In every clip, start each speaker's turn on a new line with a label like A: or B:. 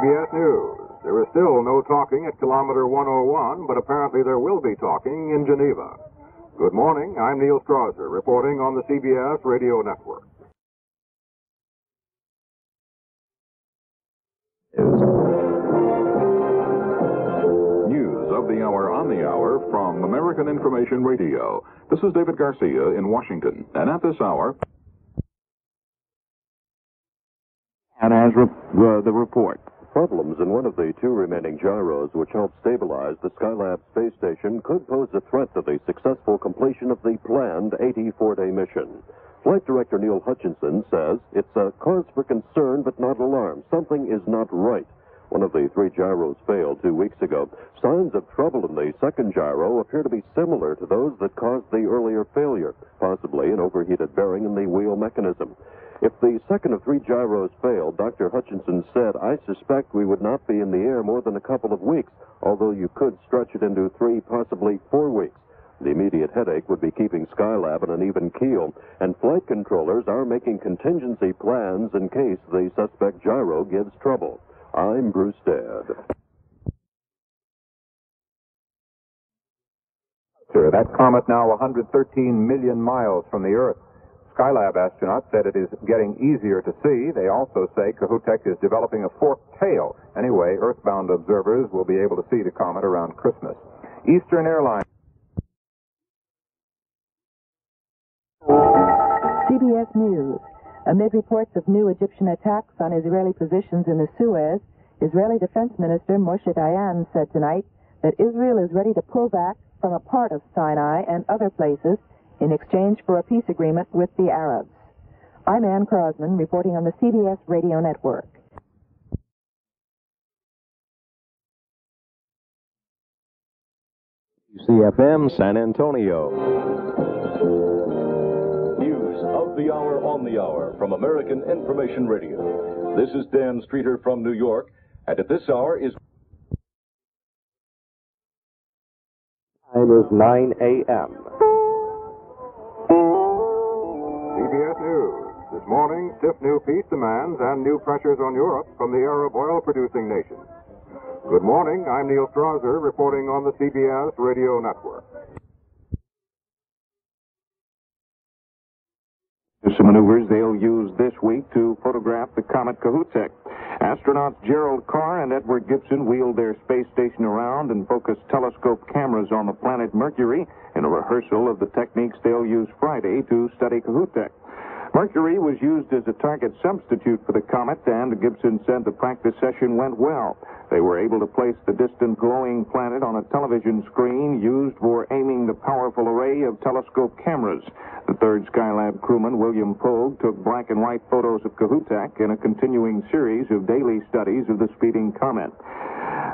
A: CBS News. There is still no talking at kilometer 101, but apparently there will be talking in Geneva. Good morning. I'm Neil Strasser, reporting on the CBS Radio Network.
B: News of the hour on the hour from American Information Radio. This is David Garcia in Washington. And at this hour...
C: And as the report.
D: Problems in one of the two remaining gyros which help stabilize the Skylab space station could pose a threat to the successful completion of the planned 84-day mission. Flight Director Neil Hutchinson says it's a cause for concern but not alarm. Something is not right. One of the three gyros failed 2 weeks ago. Signs of trouble in the second gyro appear to be similar to those that caused the earlier failure, possibly an overheated bearing in the wheel mechanism. If the second of three gyros failed, Dr. Hutchinson said, I suspect we would not be in the air more than a couple of weeks, although you could stretch it into 3, possibly 4 weeks. The immediate headache would be keeping Skylab on an even keel, and flight controllers are making contingency plans in case the suspect gyro gives trouble. I'm Bruce Dadd.
E: Sir, that comet now 113 million miles from the Earth. Skylab astronauts said it is getting easier to see. They also say Kohoutek is developing a forked tail. Anyway, Earthbound observers will be able to see the comet around Christmas. Eastern Airlines.
F: CBS News. Amid reports of new Egyptian attacks on Israeli positions in the Suez, Israeli Defense Minister Moshe Dayan said tonight that Israel is ready to pull back from a part of Sinai and other places in exchange for a peace agreement with the Arabs. I'm Ann Crosman, reporting on the CBS Radio Network.
G: CFM San Antonio.
H: News of the hour on the hour from American Information Radio. This is Dan Streeter from New York, and at this hour is...
G: Time is 9 a.m.
A: CBS News. This morning, stiff new peace demands and new pressures on Europe from the Arab oil-producing nations. Good morning. I'm Neil Strasser, reporting on the CBS Radio Network.
C: Some maneuvers they'll use this week to photograph the comet Kohoutek. Astronauts Gerald Carr and Edward Gibson wheeled their space station around and focused telescope cameras on the planet Mercury in a rehearsal of the techniques they'll use Friday to study Kohoutek. Mercury was used as a target substitute for the comet, and Gibson said the practice session went well. They were able to place the distant glowing planet on a television screen used for aiming the powerful array of telescope cameras. The third Skylab crewman, William Pogue, took black and white photos of Kohoutek in a continuing series of daily studies of the speeding comet.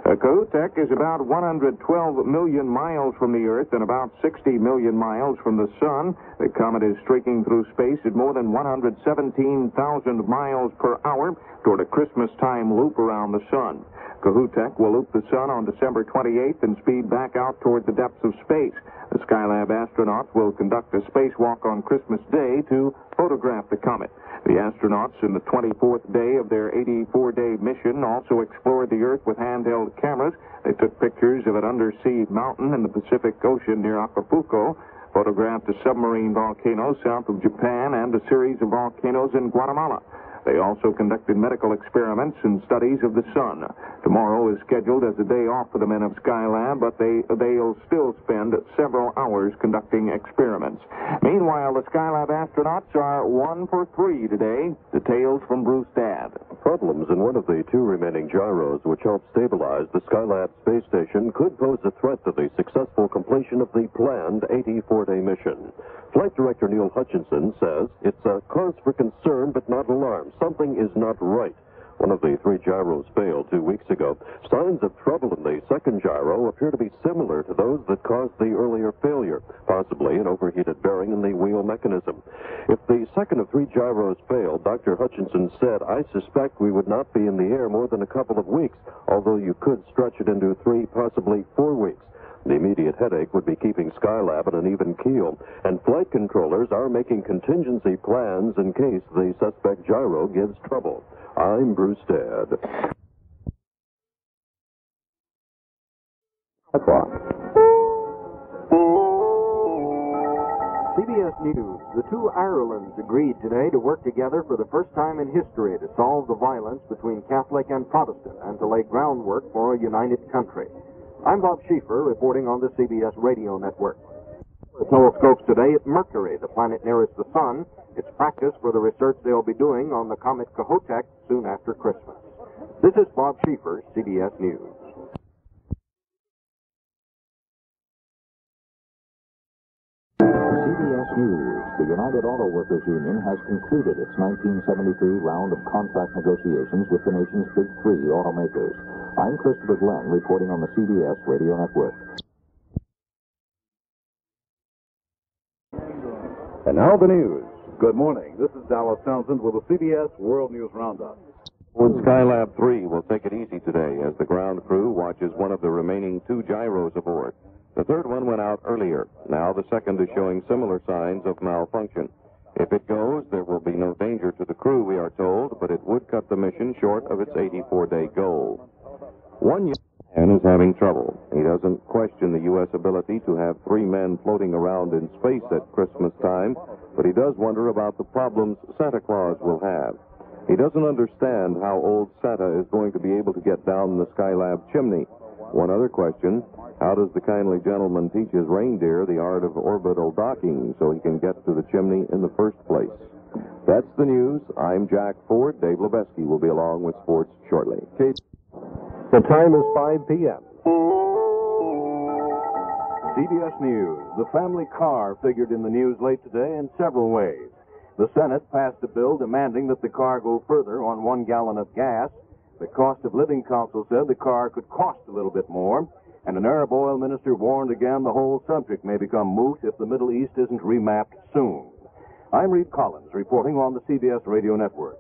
C: Kohoutek is about 112 million miles from the Earth and about 60 million miles from the Sun. The comet is streaking through space at more than 117,000 miles per hour toward a Christmas-time loop around the Sun. Kohoutek will loop the Sun on December 28th and speed back out toward the depths of space. The Skylab astronauts will conduct a spacewalk on Christmas Day to photograph the comet. The astronauts, in the 24th day of their 84-day mission, also explored the Earth with handheld cameras. They took pictures of an undersea mountain in the Pacific Ocean near Acapulco, photographed a submarine volcano south of Japan, and a series of volcanoes in Guatemala. They also conducted medical experiments and studies of the sun. Tomorrow is scheduled as a day off for the men of Skylab, but they'll still spend several hours conducting experiments. Meanwhile, the Skylab astronauts are 1 for 3 today. Details from Bruce Dadd.
D: Problems in one of the two remaining gyros which help stabilize the Skylab space station could pose a threat to the successful completion of the planned 84-day mission. Flight Director Neil Hutchinson says it's a cause for concern but not alarm. Something is not right. One of the three gyros failed 2 weeks ago. Signs of trouble in the second gyro appear to be similar to those that caused the earlier failure, possibly an overheated bearing in the wheel mechanism. If the second of three gyros failed, Dr. Hutchinson said, I suspect we would not be in the air more than a couple of weeks, although you could stretch it into 3, possibly 4 weeks. The immediate headache would be keeping Skylab on an even keel, and flight controllers are making contingency plans in case the suspect gyro gives trouble. I'm Bruce Dadd.
G: o'clock.
I: CBS News. The two Irelands agreed today to work together for the first time in history to solve the violence between Catholic and Protestant and to lay groundwork for a united country. I'm Bob Schieffer reporting on the CBS Radio Network. Telescopes today at Mercury, the planet nearest the Sun. It's practice for the research they'll be doing on the comet Kohoutek soon after Christmas. This is Bob Schieffer, CBS News.
J: CBS News. The United Auto Workers Union has concluded its 1973 round of contract negotiations with the nation's big three automakers. I'm Christopher Glenn reporting on the CBS Radio Network.
K: And now the news. Good morning. This is Dallas Townsend with the CBS World News Roundup.
C: Skylab 3 will take it easy today as the ground crew watches one of the remaining two gyros aboard. The third one went out earlier. Now the second is showing similar signs of malfunction. If it goes, there will be no danger to the crew, we are told, but it would cut the mission short of its 84-day goal. One man is having trouble. He doesn't question the U.S. ability to have three men floating around in space at Christmas time, but he does wonder about the problems Santa Claus will have. He doesn't understand how old Santa is going to be able to get down the Skylab chimney. One other question, how does the kindly gentleman teach his reindeer the art of orbital docking so he can get to the chimney in the first place? That's the news. I'm Jack Ford. Dave Lebeski will be along with sports shortly.
G: The time is 5 p.m.
I: CBS News. The family car figured in the news late today in several ways. The Senate passed a bill demanding that the car go further on 1 gallon of gas. The Cost of Living Council said the car could cost a little bit more. And an Arab oil minister warned again the whole subject may become moot if the Middle East isn't remapped soon. I'm Reed Collins reporting on the CBS Radio Network.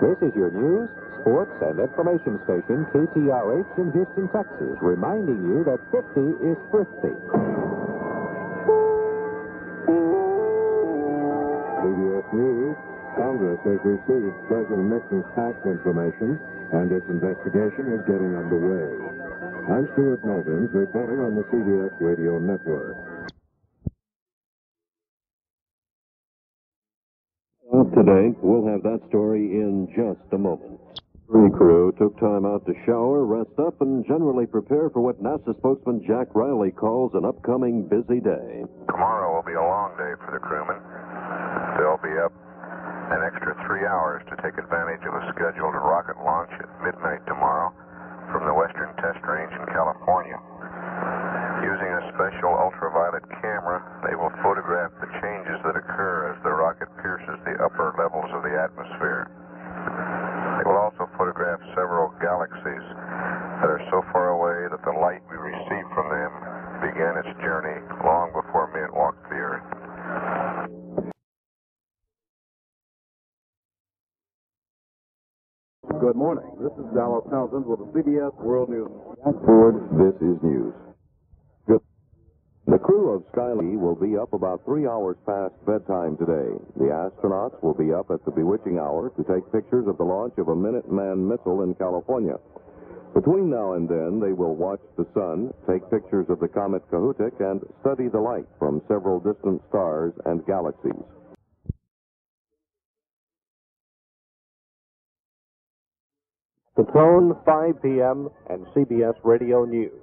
J: This is your news, sports, and information station, KTRH in Houston, Texas, reminding you that 50 is thrifty.
A: CBS News. Congress has received President Nixon's tax information, and its investigation is getting underway. I'm Stuart Novins reporting on the CBS Radio Network.
D: Today, we'll have that story in just a moment. The crew took time out to shower, rest up, and generally prepare for what NASA spokesman Jack Riley calls an upcoming busy day.
A: Tomorrow will be a long day for the crewmen. They'll be up an extra 3 hours to take advantage of a scheduled rocket launch at midnight tomorrow from the Western Test Range in California. Using a special ultraviolet camera, they will photograph the changes that occur as the rocket pierces the upper levels of the atmosphere. They will also photograph several galaxies that are so far away that the light we receive from them began its journey long before men walked the Earth.
K: Good morning. This is Dallas Townsend with the CBS World News.
B: Jack Ford, this is news. Good. The crew of Skylab will be up about 3 hours past bedtime today. The astronauts will be up at the bewitching hour to take pictures of the launch of a Minuteman missile in California. Between now and then, they will watch the sun, take pictures of the comet Kohoutek, and study the light from several distant stars and galaxies.
G: The tone, 5 p.m. and CBS Radio News.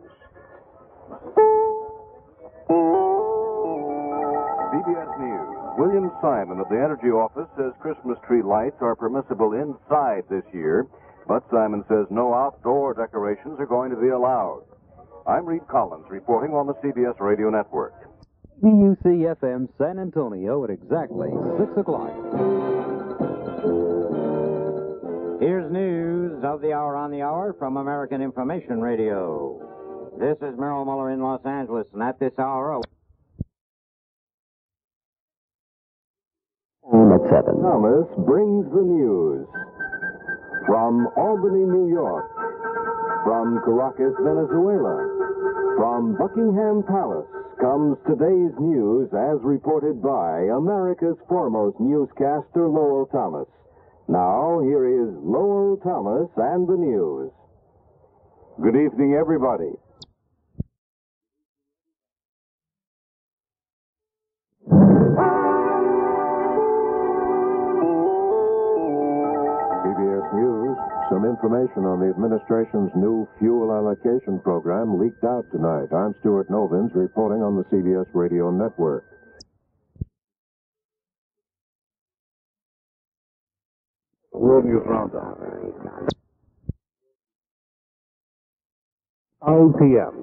I: CBS News. William Simon of the Energy Office says Christmas tree lights are permissible inside this year, but Simon says no outdoor decorations are going to be allowed. I'm Reed Collins reporting on the CBS Radio Network.
L: WCFM San Antonio at exactly 6 o'clock.
M: Here's news of the hour on the hour from American Information Radio. This is Merrill Muller in Los Angeles, and at this hour...
G: At 7.
I: Thomas brings the news. From Albany, New York. From Caracas, Venezuela. From Buckingham Palace comes today's news as reported by America's foremost newscaster, Lowell Thomas.
B: Now, here is Lowell Thomas and the news.
K: Good evening, everybody.
B: CBS News. Some information on the administration's new fuel allocation program leaked out tonight. I'm Stuart Novins reporting on the CBS Radio Network.
K: World News Roundup.
G: 9 p.m.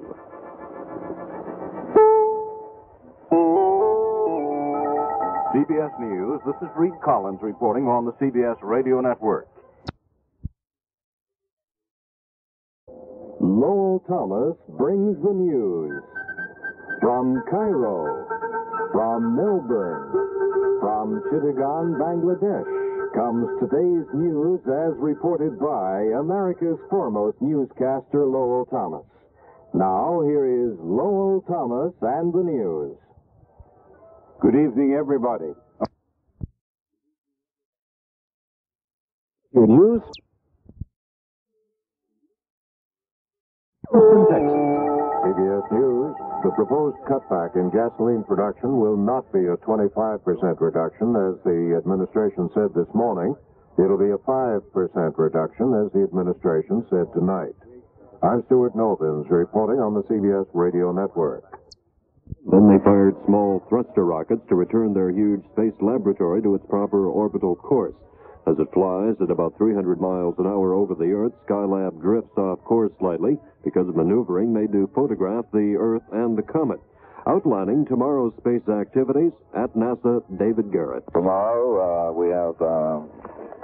K: CBS News, this is Reed Collins reporting on the CBS Radio Network.
B: Lowell Thomas brings the news. From Cairo, from Melbourne, from Chittagong, Bangladesh, comes today's news as reported by America's foremost newscaster, Lowell Thomas. Now, here is Lowell Thomas and the news.
K: Good evening, everybody.
G: Your news? Houston, Texas.
B: CBS News. The proposed cutback in gasoline production will not be a 25% reduction, as the administration said this morning. It'll be a 5% reduction, as the administration said tonight. I'm Stuart Novins reporting on the CBS Radio Network.
D: Then they fired small thruster rockets to return their huge space laboratory to its proper orbital course. As it flies at about 300 miles an hour over the Earth, Skylab drifts off course slightly because of maneuvering made to photograph the Earth and the comet. Outlining tomorrow's space activities at NASA, David Garrett.
N: Tomorrow we have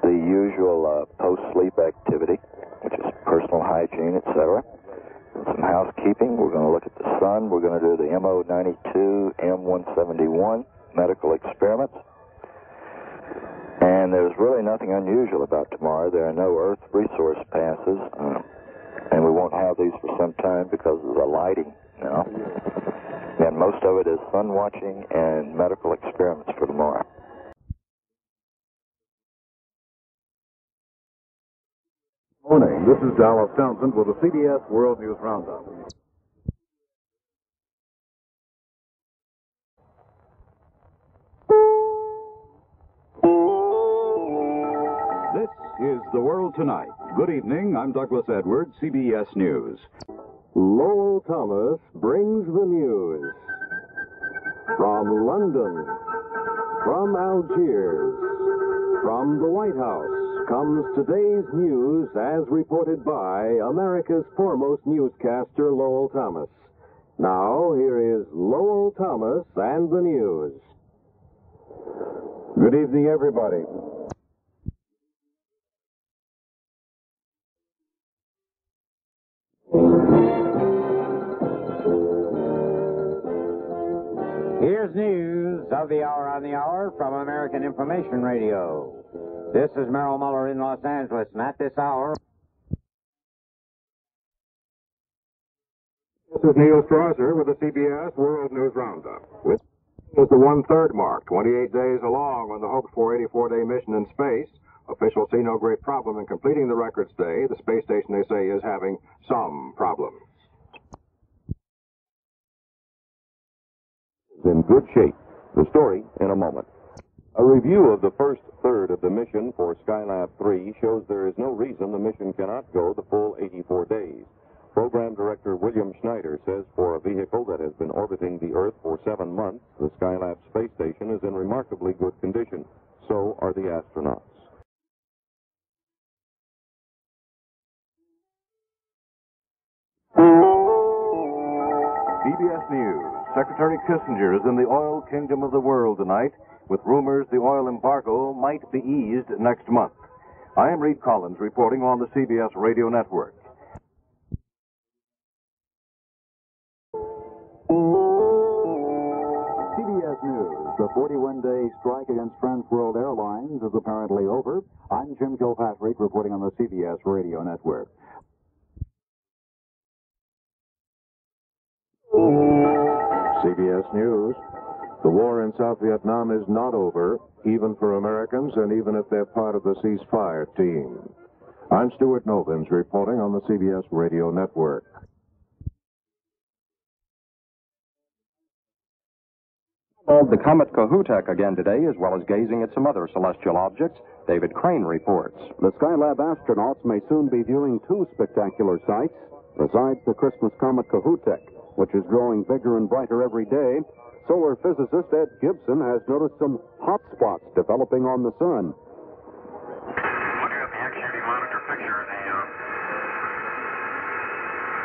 N: the usual post-sleep activity, which is personal hygiene, etc. And some housekeeping. We're going to look at the sun. We're going to do the MO92, M171 medical experiments. And there's really nothing unusual about tomorrow. There are no Earth resource passes, and we won't have these for some time because of the lighting now. And most of it is sun watching and medical experiments for tomorrow.
K: Morning. This is Dallas Townsend with the CBS World News Roundup.
O: This is The World Tonight. Good evening. I'm Douglas Edwards, CBS News.
B: Lowell Thomas brings the news. From London, from Algiers, from the White House comes today's news as reported by America's foremost newscaster, Lowell Thomas. Now, here is Lowell Thomas and the news.
K: Good evening, everybody.
M: Here's news of the hour on the hour from American Information Radio. This is Merrill Muller in Los Angeles, and at this hour...
A: This is Neil Strasser with the CBS World News Roundup. With is the one-third mark, 28 days along on the hoped-for 84-day mission in space. Officials see no great problem in completing the record stay. The space station, they say, is having some problems.
B: In good shape. The story in a moment. A review of the first third of the mission for Skylab 3 shows there is no reason the mission cannot go the full 84 days. Program Director William Schneider says for a vehicle that has been orbiting the Earth for 7 months, the Skylab space station is in remarkably good condition. So are the astronauts.
K: CBS News. Secretary Kissinger is in the oil kingdom of the world tonight, with rumors the oil embargo might be eased next month. I am Reed Collins reporting on the CBS Radio Network.
J: CBS News. The 41-day strike against Trans World Airlines is apparently over. I'm Jim Kilpatrick reporting on the CBS Radio Network.
B: CBS News. The war in South Vietnam is not over. even for Americans and even if they're part of the ceasefire team. I'm Stuart Novins reporting on the CBS Radio Network.
P: The comet Kohoutek again today, as well as gazing at some other celestial objects. David Crane reports.
Q: The Skylab astronauts may soon be viewing two spectacular sights. Besides the Christmas comet Kohoutek, which is growing bigger and brighter every day, solar physicist Ed Gibson has noticed some hot spots developing on the sun.
R: Looking at the XUD monitor picture,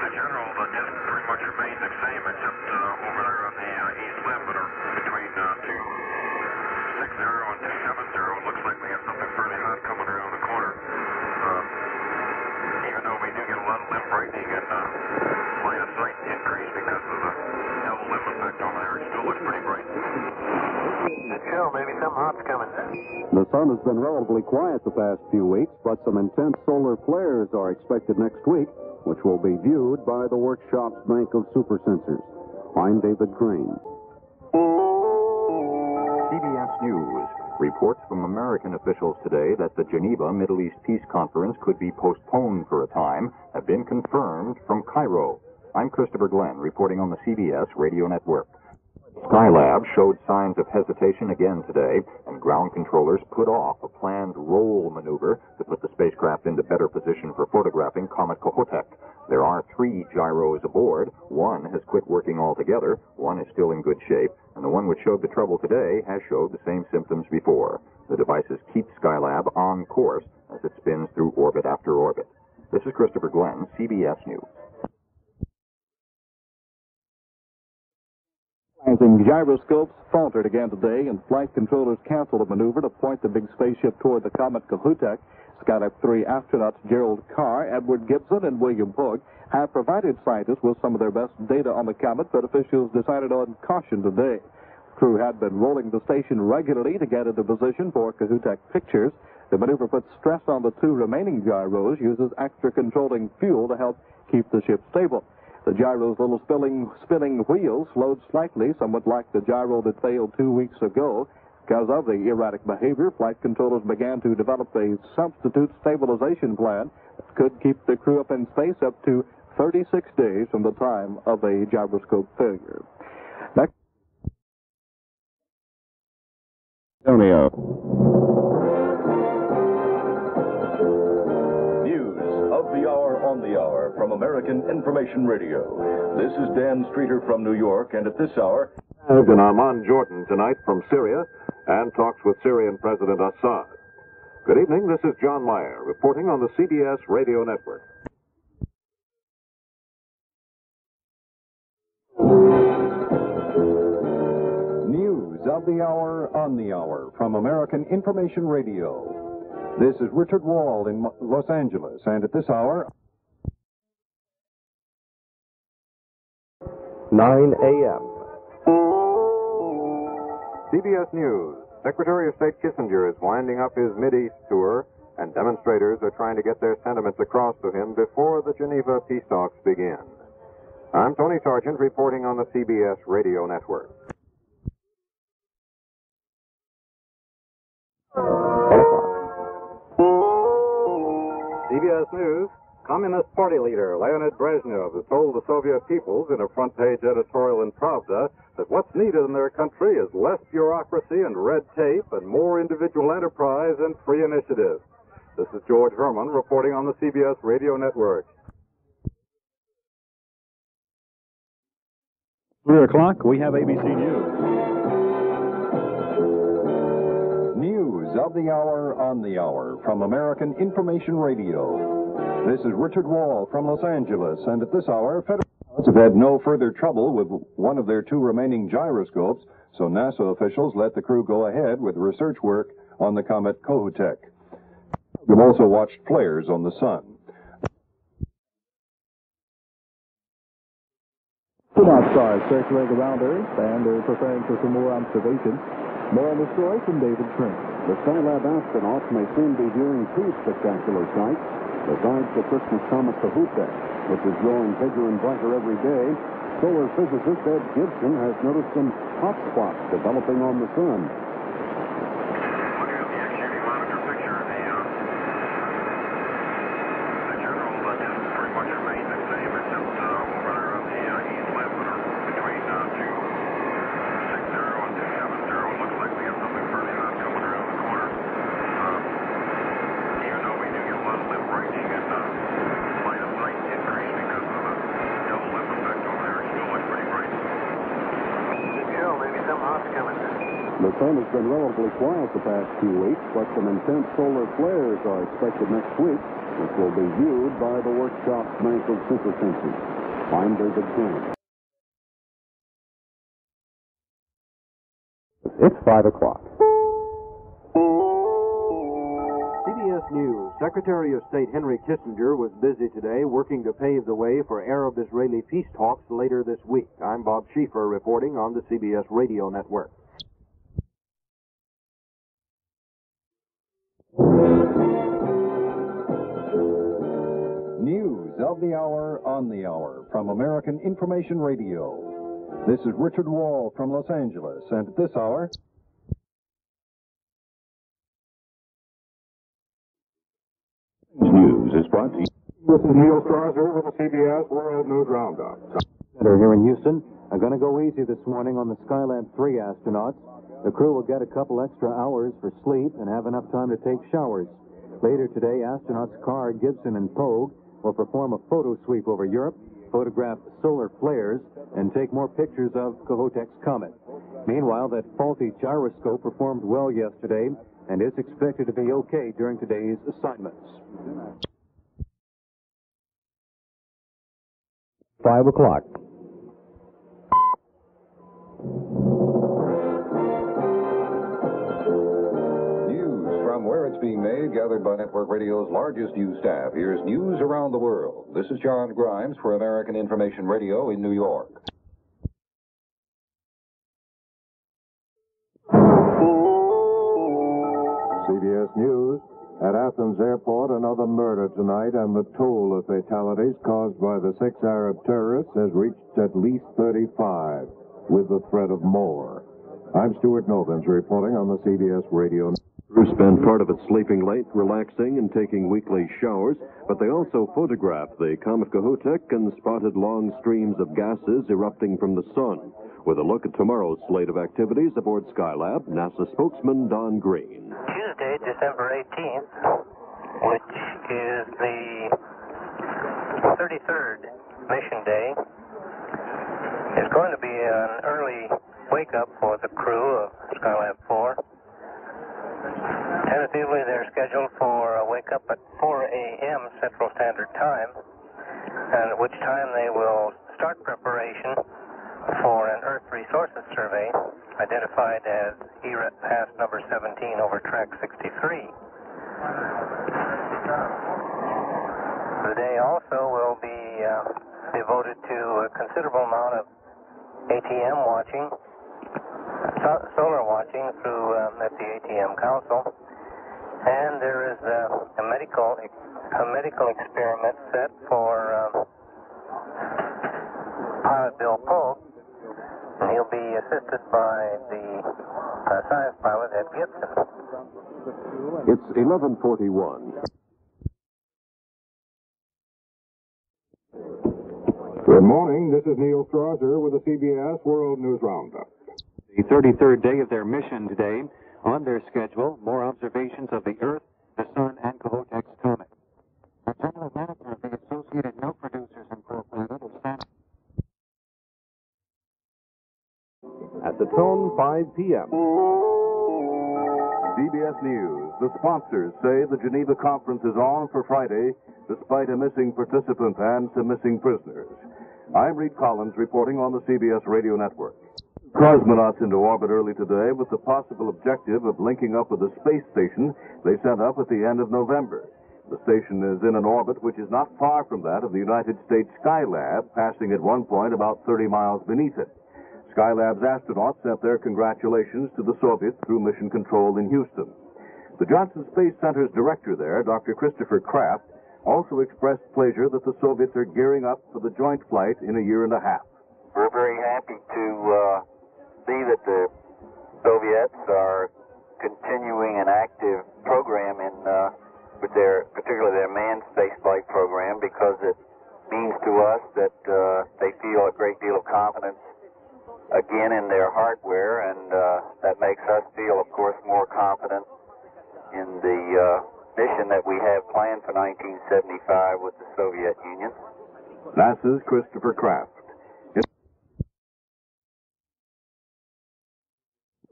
R: the general disk pretty much remains the same, except over there on the east limb, but between 260 and 270, it looks like we have something fairly hot coming around the corner. Even though we do get a lot of limb brightening and line of sight increase because of the double limb effect over there, it still looks pretty bright. Chill, maybe some hot's coming.
Q: The sun has been relatively quiet the past few weeks, but some intense solar flares are expected next week, which will be viewed by the workshop's bank of supersensors. I'm David Crane.
E: CBS News reports from American officials today that the Geneva Middle East Peace Conference could be postponed for a time have been confirmed from Cairo. I'm Christopher Glenn reporting on the CBS Radio Network. Skylab showed signs of hesitation again today, and ground controllers put off a planned roll maneuver to put the spacecraft into better position for photographing comet Kohoutek. There are 3 gyros aboard. One has quit working altogether, one is still in good shape, and the one which showed the trouble today has showed the same symptoms before. The devices keep Skylab on course as it spins through orbit after orbit. This is Christopher Glenn, CBS News.
S: Gyroscopes faltered again today, and flight controllers canceled a maneuver to point the big spaceship toward the comet Kohoutek. Skylab 3 astronauts Gerald Carr, Edward Gibson, and William Pogue have provided scientists with some of their best data on the comet, but officials decided on caution today. Crew had been rolling the station regularly to get into position for Kohoutek pictures. The maneuver puts stress on the 2 remaining gyros, uses extra controlling fuel to help keep the ship stable. The gyro's little spinning wheels slowed slightly, somewhat like the gyro that failed 2 weeks ago. Because of the erratic behavior, flight controllers began to develop a substitute stabilization plan that could keep the crew up in space up to 36 days from the time of a gyroscope failure. Next,
B: Antonio.
H: The hour on the hour from American Information Radio. This is Dan Streeter from New York, and at this hour...
A: And Armand Jordan tonight from Syria and talks with Syrian President Assad. Good evening, this is John Meyer reporting on the CBS Radio Network.
T: News of the hour on the hour from American Information Radio. This is Richard Wald in Los Angeles, and at this hour,
G: 9 a.m.
A: CBS News. Secretary of State Kissinger is winding up his Mideast tour, and demonstrators are trying to get their sentiments across to him before the Geneva peace talks begin. I'm Tony Sargent reporting on the CBS Radio Network. CBS News, Communist Party leader Leonid Brezhnev has told the Soviet peoples in a front-page editorial in Pravda that what's needed in their country is less bureaucracy and red tape and more individual enterprise and free initiative. This is George Herman reporting on the CBS Radio Network.
U: 3 o'clock, we have ABC News.
T: News of the hour on the hour from American Information Radio. This is Richard Wall from Los Angeles, and at this hour, federal have had no further trouble with one of their 2 remaining gyroscopes, so NASA officials let the crew go ahead with research work on the comet Kohoutek. We've also watched flares on the sun.
V: Astronaut stars circling around Earth, and they're preparing for some more observations. More on the story from David Crane.
Q: The Skylab astronauts may soon be viewing 2 spectacular sights. Besides the Christmas comet Kohoutek, which is growing bigger and brighter every day, solar physicist Ed Gibson has noticed some hot spots developing on the sun.
R: much remains the same, except over there on the east limit, between 260 and 270. Looks like we have something fairly hot coming around the corner. Even though we do get a lot of lip breaking and line of sight increase because of the double lip effect over there, it still looks pretty bright. Joe, maybe some hot's coming.
Q: The sun has been relatively quiet the past few weeks, but some intense solar flares are expected next week, which will be viewed by the workshop's bank of supersenses. I'm David King.
L: It's 5 o'clock.
I: CBS News. Secretary of State Henry Kissinger was busy today working to pave the way for Arab-Israeli peace talks later this week. I'm Bob Schieffer reporting on the CBS Radio Network.
T: News of the hour on the hour from American Information Radio. This is Richard Wall from Los Angeles, and at this hour...
B: News is brought to you.
A: This is Neil Strasser with the CBS World News Roundup.
L: Here in Houston are going to go easy this morning on the Skylab 3 astronauts. The crew will get a couple extra hours for sleep and have enough time to take showers. Later today, astronauts Carr, Gibson, and Pogue will perform a photo sweep over Europe, photograph solar flares, and take more pictures of Kohoutek's comet. Meanwhile, that faulty gyroscope performed well yesterday and is expected to be okay during today's assignments. 5 o'clock.
O: From where it's being made, gathered by Network Radio's largest news staff. Here's news around the world. This is John Grimes for American Information Radio in New York.
A: CBS News. At Athens Airport, another murder tonight, and the toll of fatalities caused by the 6 Arab terrorists has reached at least 35, with the threat of more. I'm Stuart Novins reporting on the CBS Radio.
D: Crew spend part of it sleeping late, relaxing, and taking weekly showers, but they also photographed the comet Kohoutek and spotted long streams of gases erupting from the sun. With a look at tomorrow's slate of activities aboard Skylab, NASA spokesman Don Green.
C: Tuesday, December 18th, which is the 33rd mission day, is going to be an early wake-up for the crew of Skylab 4. Tentatively, they're scheduled for a wake-up at 4 a.m. Central Standard Time, at which time they will start preparation for an Earth Resources Survey, identified as ERET Pass number 17 over track 63. The day also will be devoted to a considerable amount of ATM watching, solar watching through at the ATM Council, and there is a medical experiment set for pilot Bill Pogue, and he'll be assisted by the science pilot Ed Gibson.
D: It's 11:41.
A: Good morning. This is Neil Strasser with the CBS World News Roundup.
L: The 33rd day of their mission today. On their schedule, more observations of the Earth, the Sun, and Kohoutek's comet. The general manager of the Associated Milk Producers Incorporated is standing.
U: At the tone, 5 p.m.
K: CBS News. The sponsors say the Geneva Conference is on for Friday, despite a missing participant and some missing prisoners. I'm Reed Collins reporting on the CBS Radio Network. Cosmonauts into orbit early today with the possible objective of linking up with the space station they sent up at the end of November. The station is in an orbit which is not far from that of the United States Skylab, passing at one point about 30 miles beneath it. Skylab's astronauts sent their congratulations to the Soviets through Mission Control in Houston. The Johnson Space Center's director there, Dr. Christopher Kraft, also expressed pleasure that the Soviets are gearing up for the joint flight in a year and a half.
N: We're very happy to see that the Soviets are continuing an active program in with particularly their manned spaceflight program, because it makes us feel, of course, more confident in the mission that we have planned for 1975 with the Soviet Union.
K: NASA's Christopher Kraft.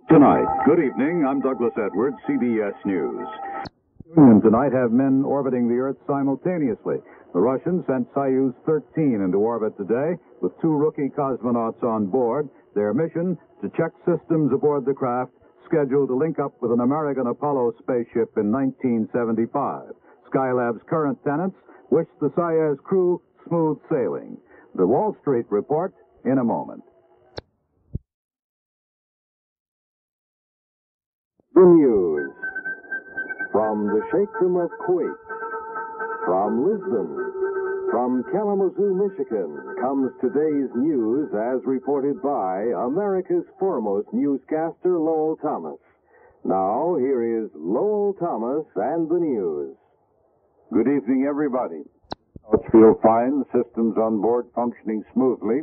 F: Tonight, good evening, I'm Douglas Edwards, CBS News. Union tonight have men orbiting the Earth simultaneously. The Russians sent Soyuz 13 into orbit today with 2 rookie cosmonauts on board. Their mission, to check systems aboard the craft, scheduled to link up with an American Apollo spaceship in 1975. Skylab's current tenants wish the Soyuz crew smooth sailing. The Wall Street Report in a moment.
M: The news from the Sheikhdom of Kuwait, from Lisbon, from Kalamazoo, Michigan, comes today's news as reported by America's foremost newscaster, Lowell Thomas. Now, here is Lowell Thomas and the news.
F: Good evening, everybody. Let's feel fine, the systems on board functioning smoothly.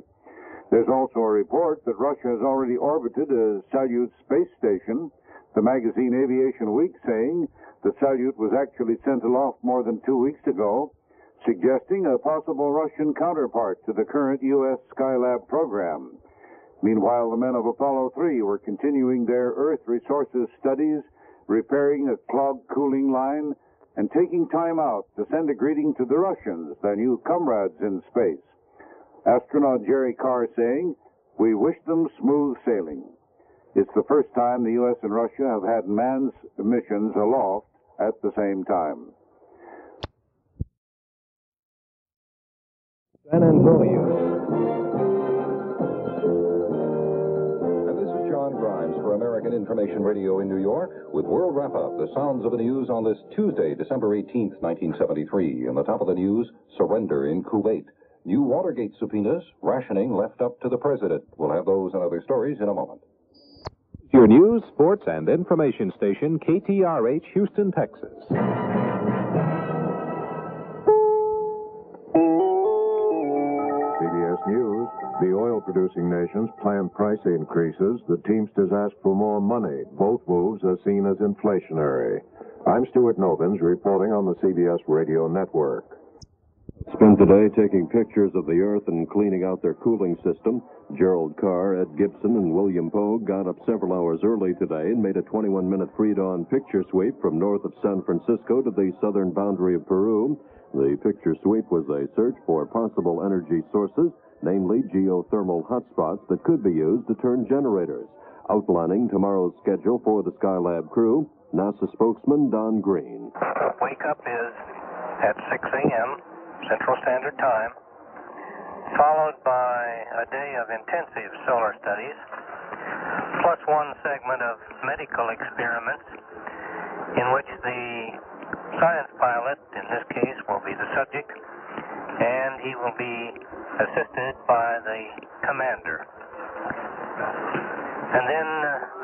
F: There's also a report that Russia has already orbited a Salyut space station. The magazine Aviation Week saying the Salyut was actually sent aloft more than 2 weeks ago, suggesting a possible Russian counterpart to the current U.S. Skylab program. Meanwhile, the men of Apollo 3 were continuing their Earth resources studies, repairing a clogged cooling line, and taking time out to send a greeting to the Russians, their new comrades in space. Astronaut Jerry Carr saying, "We wish them smooth sailing." It's the first time the U.S. and Russia have had manned missions aloft at the same time.
V: San Antonio.
O: And this is John Grimes for American Information Radio in New York with World Wrap-Up, the sounds of the news on this Tuesday, December 18th, 1973. And the top of the news, surrender in Kuwait. New Watergate subpoenas, rationing left up to the president. We'll have those and other stories in a moment.
U: Your news, sports, and information station, KTRH, Houston, Texas.
A: CBS News. The oil-producing nations plan price increases. The Teamsters ask for more money. Both moves are seen as inflationary. I'm Stuart Novins reporting on the CBS Radio Network.
D: Spent the day taking pictures of the Earth and cleaning out their cooling system. Gerald Carr, Ed Gibson, and William Pogue got up several hours early today and made a 21-minute pre-dawn picture sweep from north of San Francisco to the southern boundary of Peru. The picture sweep was a search for possible energy sources, namely geothermal hotspots that could be used to turn generators. Outlining tomorrow's schedule for the Skylab crew, NASA spokesman Don Green.
C: Wake up is at 6 a.m. Central Standard Time, followed by a day of intensive solar studies, plus one segment of medical experiments in which the science pilot, in this case, will be the subject, and he will be assisted by the commander. And then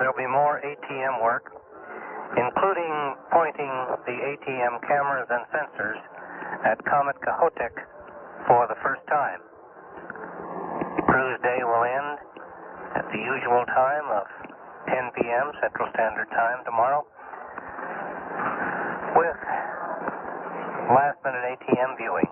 C: there'll be more ATM work, including pointing the ATM cameras and sensors at Comet Kohoutek for the first time. Crew's day will end at the usual time of 10 p.m. Central Standard Time tomorrow with last-minute ATM viewing.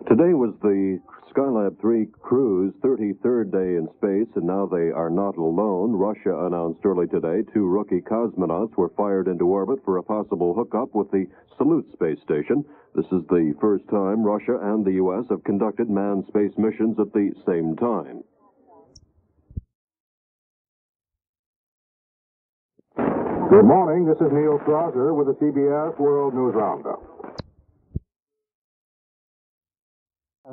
D: Today was the Skylab 3 crew's 33rd day in space, and now they are not alone. Russia announced early today 2 rookie cosmonauts were fired into orbit for a possible hookup with the Salyut space station. This is the first time Russia and the U.S. have conducted manned space missions at the same time.
A: Good morning. This is Neil Strasser with the CBS World News Roundup.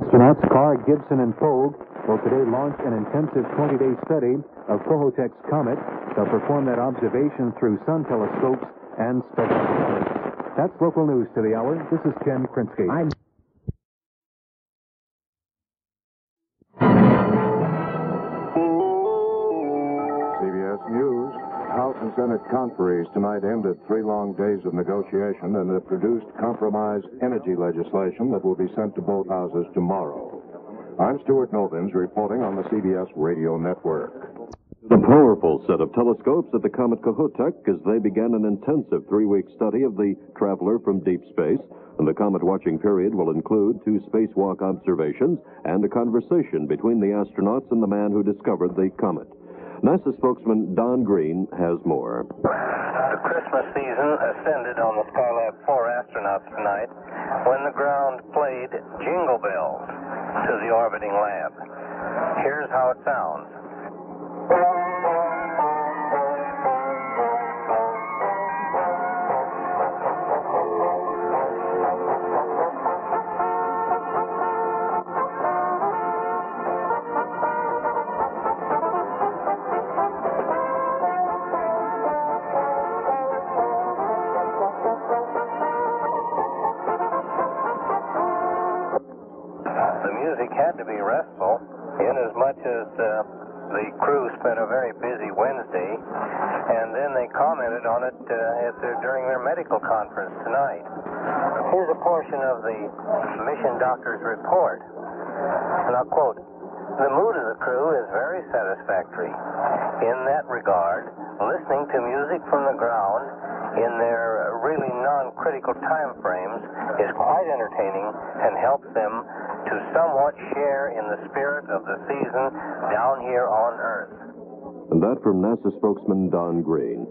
L: Astronauts Carr, Gibson, and Pogue will today launch an intensive 20-day study of Kohoutek's comet. They'll perform that observation through sun telescopes and spectrometers. That's local news to the hour. This is Ken Krinsky.
A: CBS News. House and Senate conferees tonight ended 3 long days of negotiation and have produced compromise energy legislation that will be sent to both houses tomorrow. I'm Stuart Novins reporting on the CBS Radio Network.
D: A powerful set of telescopes at the comet Kohoutek as they began an intensive 3-week study of the traveler from deep space. And the comet watching period will include 2 spacewalk observations and a conversation between the astronauts and the man who discovered the comet. NASA spokesman Don Green has more.
C: The Christmas season ascended on the Skylab 4 astronauts tonight when the ground played Jingle Bells to the orbiting lab. Here's how it sounds. The music had to be restful, inasmuch as the crew spent a very busy Wednesday, and then they commented on it during their medical conference tonight. Here's a portion of the mission doctor's report. And I'll quote, "The mood of the crew is very satisfactory. In that regard, listening to music from the ground in their really non-critical time frames is quite entertaining and helps them to somewhat share in the spirit of the season down here on Earth."
D: And that from NASA spokesman Don Green.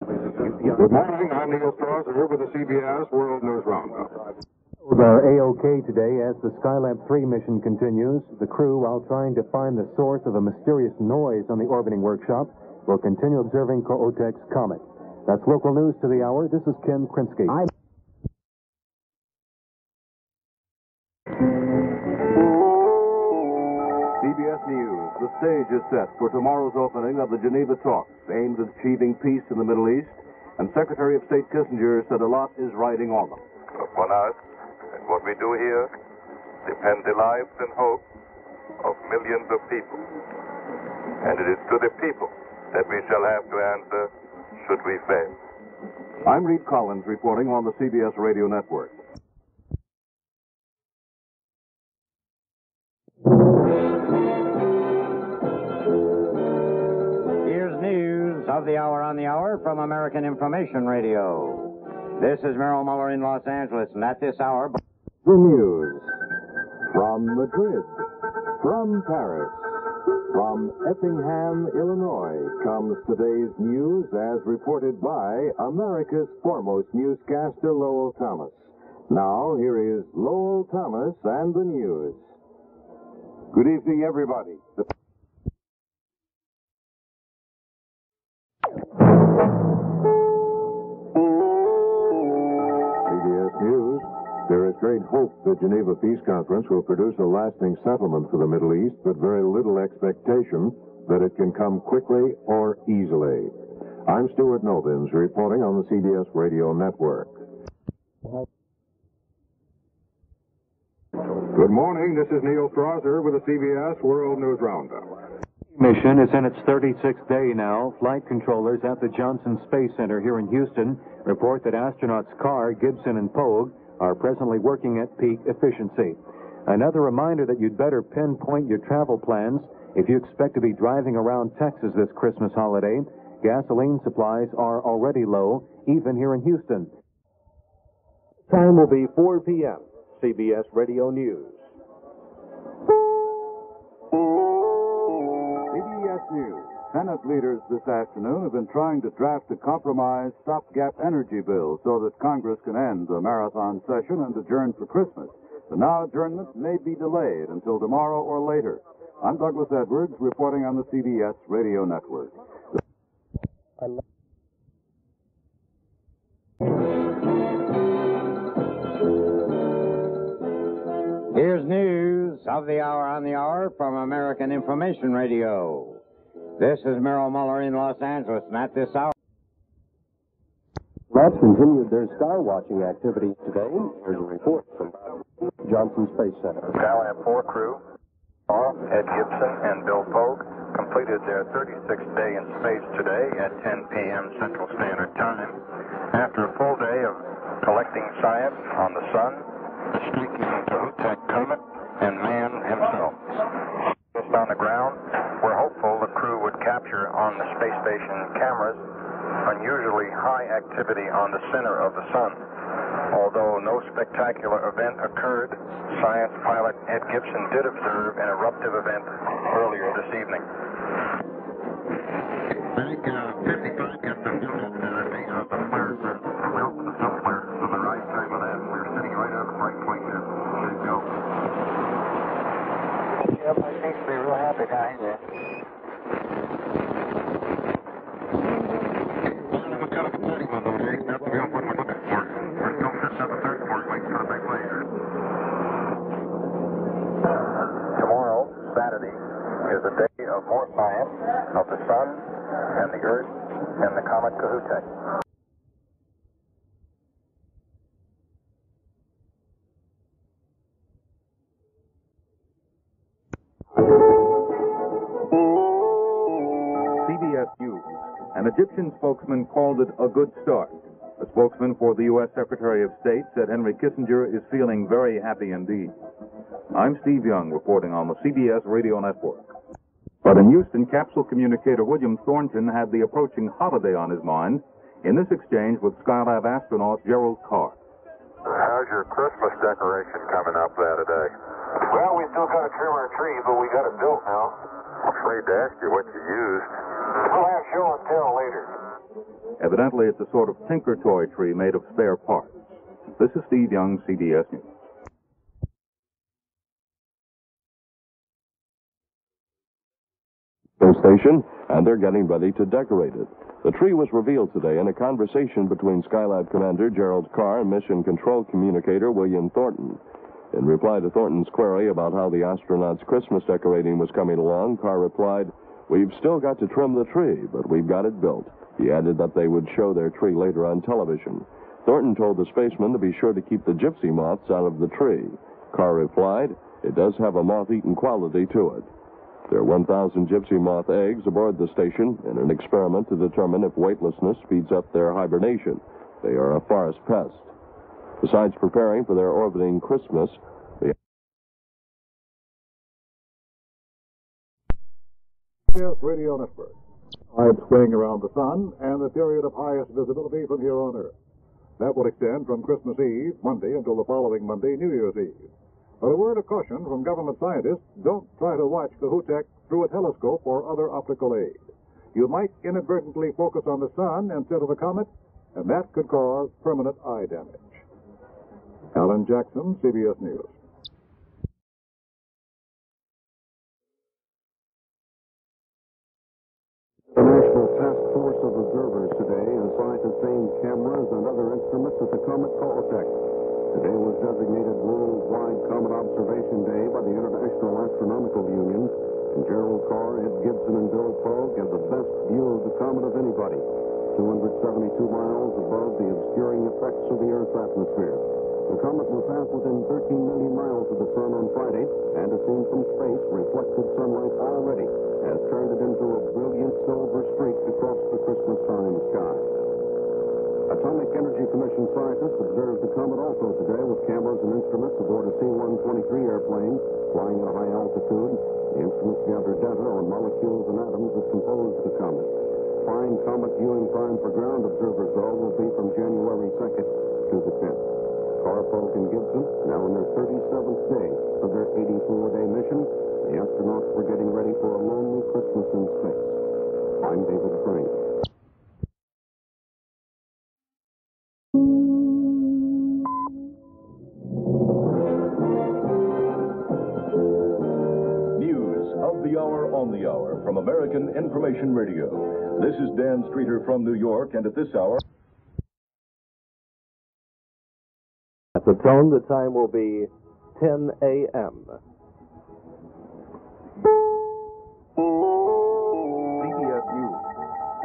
A: Good morning. I'm Neil Strasser with the CBS World News Roundup.
L: With our A-OK today as the Skylab 3 mission continues, the crew, while trying to find the source of a mysterious noise on the orbiting workshop, will continue observing Kohoutek's comet. That's local news to the hour. This is Ken Krinsky.
K: CBS News. The stage is set for tomorrow's opening of the Geneva talks aimed at achieving peace in the Middle East, and Secretary of State Kissinger said a lot is riding on them.
R: Upon us and what we do here depend the lives and hopes of millions of people. And it is to the people that we shall have to answer should we fail.
K: I'm Reed Collins reporting on the CBS Radio Network.
J: Here's news of the hour on the hour from American Information Radio. This is Merrill Muller in Los Angeles, and at this hour...
M: The news from Madrid, from Paris, from Effingham, Illinois, comes today's news as reported by America's foremost newscaster, Lowell Thomas. Now, here is Lowell Thomas and the news.
F: Good evening, everybody.
B: CBS News. There is great hope the Geneva Peace Conference will produce a lasting settlement for the Middle East, but very little expectation that it can come quickly or easily. I'm Stuart Novins reporting on the CBS Radio Network.
A: Good morning. This is Neil Strasser with the CBS World News Roundup.
L: Mission is in its 36th day now. Flight controllers at the Johnson Space Center here in Houston report that astronauts Carr, Gibson, and Pogue are presently working at peak efficiency. Another reminder that you'd better pinpoint your travel plans if you expect to be driving around Texas this Christmas holiday. Gasoline supplies are already low, even here in Houston.
G: Time will be 4 p.m. CBS Radio News.
K: CBS News. Senate leaders this afternoon have been trying to draft a compromise stopgap energy bill so that Congress can end the marathon session and adjourn for Christmas. But now adjournment may be delayed until tomorrow or later. I'm Douglas Edwards reporting on the CBS Radio Network.
J: Here's news of the hour on the hour from American Information Radio. This is Merrill Muller in Los Angeles, and at this hour...
Q: Astronauts continued their star watching activities today. Here's a report from Johnson Space Center.
R: Skylab 4 crew, Ed Gibson and Bill Pogue, completed their 36th day in space today at 10 p.m. Central Standard Time. After a full day of collecting science on the sun, the streaking Kohoutek comet, and man himself.
C: on the ground. We're hopeful the crew would capture on the space station cameras unusually high activity on the center of the sun. Although no spectacular event occurred, science pilot Ed Gibson did observe an eruptive event earlier this evening.
R: I think 55 got the unit the flares are out to the subflare, so the right time of that. We're sitting right on the bright point there. There you go.
C: Yep, I think we're real happy down here.
R: We've got a reporting on those eggs. That's what we're looking for. We're still setting up a search for it, waiting for the big laser.
C: Tomorrow, Saturday, is a day of more science of the sun and the earth and the comet Kohoutek.
K: CBS News. An Egyptian spokesman called it a good start. A spokesman for the U.S. Secretary of State said Henry Kissinger is feeling very happy indeed. I'm Steve Young reporting on the CBS Radio Network. But in Houston, capsule communicator William Thornton had the approaching holiday on his mind in this exchange with Skylab astronaut Gerald Carr.
R: How's your Christmas decoration coming up there today?
A: Well, we still got to trim our tree, but we got it built now.
R: I'm afraid to ask you what you used.
A: We'll have show and tell later.
K: Evidently, it's a sort of tinker toy tree made of spare parts. This is Steve Young, CBS News.
D: Station, and they're getting ready to decorate it. The tree was revealed today in a conversation between Skylab Commander Gerald Carr and Mission Control Communicator William Thornton. In reply to Thornton's query about how the astronauts' Christmas decorating was coming along, Carr replied, "We've still got to trim the tree, but we've got it built." He added that they would show their tree later on television. Thornton told the spaceman to be sure to keep the gypsy moths out of the tree. Carr replied, "It does have a moth-eaten quality to it." There are 1,000 gypsy moth eggs aboard the station in an experiment to determine if weightlessness speeds up their hibernation. They are a forest pest. Besides preparing for their orbiting Christmas, the
E: CBS Radio Network. I'd swing around the sun and the period of highest visibility from here on Earth. That will extend from Christmas Eve, Monday, until the following Monday, New Year's Eve. But a word of caution from government scientists, don't try to watch Kohoutek through a telescope or other optical aid. You might inadvertently focus on the sun instead of the comet, and that could cause permanent eye damage. Alan Jackson, CBS News.
Q: The National Task Force of Observers today assigned to named cameras and other instruments at the comet Kohoutek. Today was designated Worldwide Comet Observation Day by the International Astronomical Union, and Gerald Carr, Ed Gibson, and Bill Pogue have the best view of the comet of anybody, 272 miles above the obscuring effects of the Earth's atmosphere. The comet will pass within 13 million miles of the sun on Friday, and as seen from space, reflected sunlight already has turned it into a brilliant silver streak across the Christmas time sky. Atomic Energy Commission scientists observed the comet also today with cameras and instruments aboard a C-123 airplane flying at a high altitude. The instruments gathered data on molecules and atoms that compose the comet. Fine comet viewing time for ground observers, though, will be from January 2nd to the 10th. Carr, Pogue, and Gibson, now in their 37th day of their 84-day mission, the astronauts were getting ready for a lonely Christmas in space. I'm David Crane.
H: On the Hour from American Information Radio. This is Dan Streeter from New York, and at this hour...
G: At the tone, the time will be 10 a.m.
K: CBS News.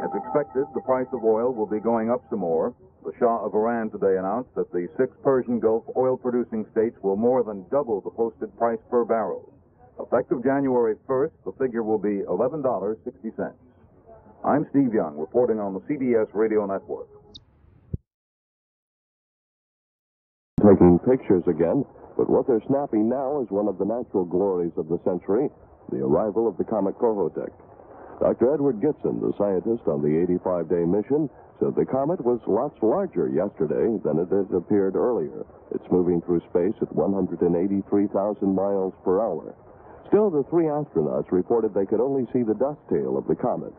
K: As expected, the price of oil will be going up some more. The Shah of Iran today announced that the 6 Persian Gulf oil-producing states will more than double the posted price per barrel. Effective January 1st, the figure will be $11.60. I'm Steve Young, reporting on the CBS Radio Network.
D: Taking pictures again, but what they're snapping now is one of the natural glories of the century,
B: the arrival of the comet Kohoutek. Dr. Edward Gibson, the scientist on the 85-day mission, said the comet was lots larger yesterday than it had appeared earlier. It's moving through space at 183,000 miles per hour. Still, the three astronauts reported they could only see the dust tail of the comet.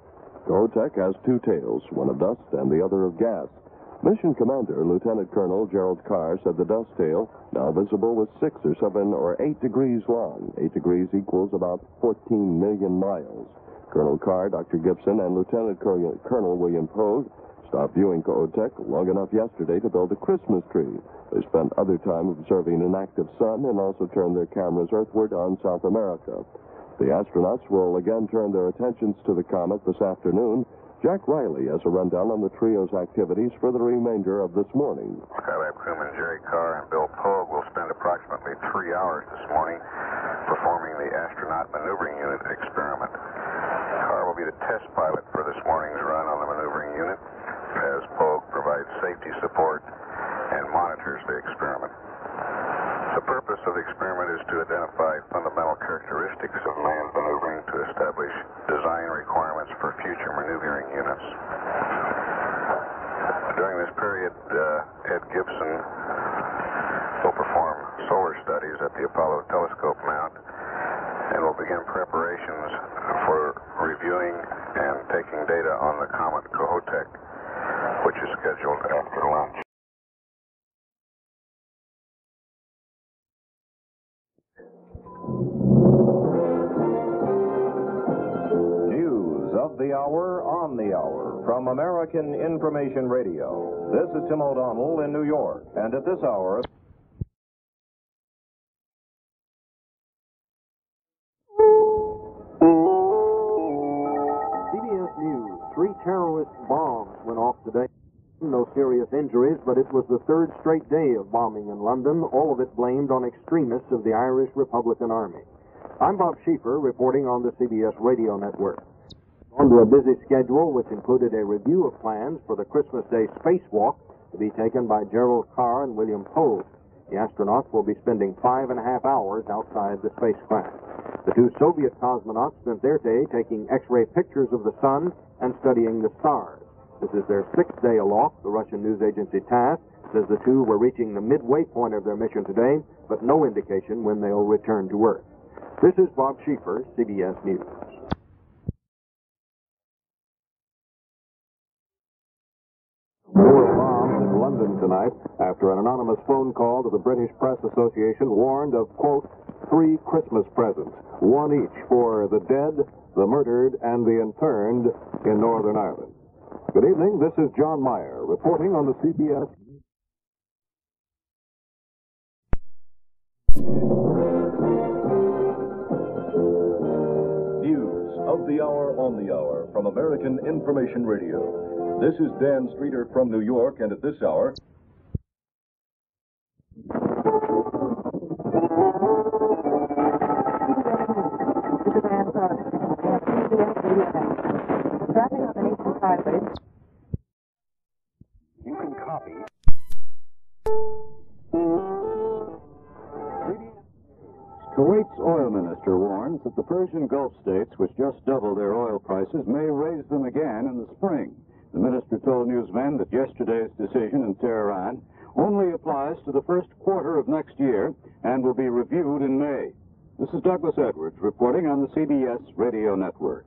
B: Kohoutek has two tails, one of dust and the other of gas. Mission Commander Lieutenant Colonel Gerald Carr said the dust tail, now visible, was 6 or 7 or 8 degrees long. 8 degrees equals about 14 million miles. Colonel Carr, Dr. Gibson, and Lieutenant Colonel William Pogue stopped viewing Kohoutek long enough yesterday to build a Christmas tree. They spent other time observing an active sun and also turned their cameras earthward on South America. The astronauts will again turn their attentions to the comet this afternoon. Jack Riley has a rundown on the trio's activities for the remainder of this morning.
R: Skylab crewman Jerry Carr and Bill Pogue will spend approximately 3 hours this morning performing the astronaut maneuvering unit experiment. Carr will be the test pilot for this morning's run on the maneuvering unit, as Pogue provides safety support and monitors the experiment. The purpose of the experiment is to identify fundamental characteristics of manned maneuvering to establish design requirements for future maneuvering units. During this period, Ed Gibson will perform solar studies at the Apollo telescope mount and will begin preparations for reviewing and taking data on the comet Kohoutek, which is scheduled after lunch.
K: News of the hour on the hour from American Information Radio. This is Tim O'Donnell in New York, and at this hour...
I: CBS News. 3 terrorist bombs went off today. No serious injuries, but it was the 3rd straight day of bombing in London, all of it blamed on extremists of the Irish Republican Army. I'm Bob Schieffer, reporting on the CBS radio network. On to a busy schedule, which included a review of plans for the Christmas Day spacewalk to be taken by Gerald Carr and William Pogue. The astronauts will be spending 5.5 hours outside the spacecraft. The 2 Soviet cosmonauts spent their day taking X-ray pictures of the sun and studying the stars. This is their 6th day aloft, the Russian news agency TASS says the 2 were reaching the midway point of their mission today, but no indication when they'll return to Earth. This is Bob Schieffer, CBS News.
K: More bombs in London tonight after an anonymous phone call to the British Press Association warned of, quote, 3 Christmas presents, 1 each for the dead, the murdered, and the interned in Northern Ireland. Good evening, this is John Meyer reporting on the CBS.
H: News of the hour on the hour from American Information Radio. This is Dan Streeter from New York, and at this hour...
P: Driving on the nation's highways.
K: You can copy.
S: Kuwait's oil minister warns that the Persian Gulf states, which just doubled their oil prices, may raise them again in the spring. The minister told newsmen that yesterday's decision in Tehran only applies to the first quarter of next year and will be reviewed in May. This is Douglas Edwards reporting on the CBS radio network.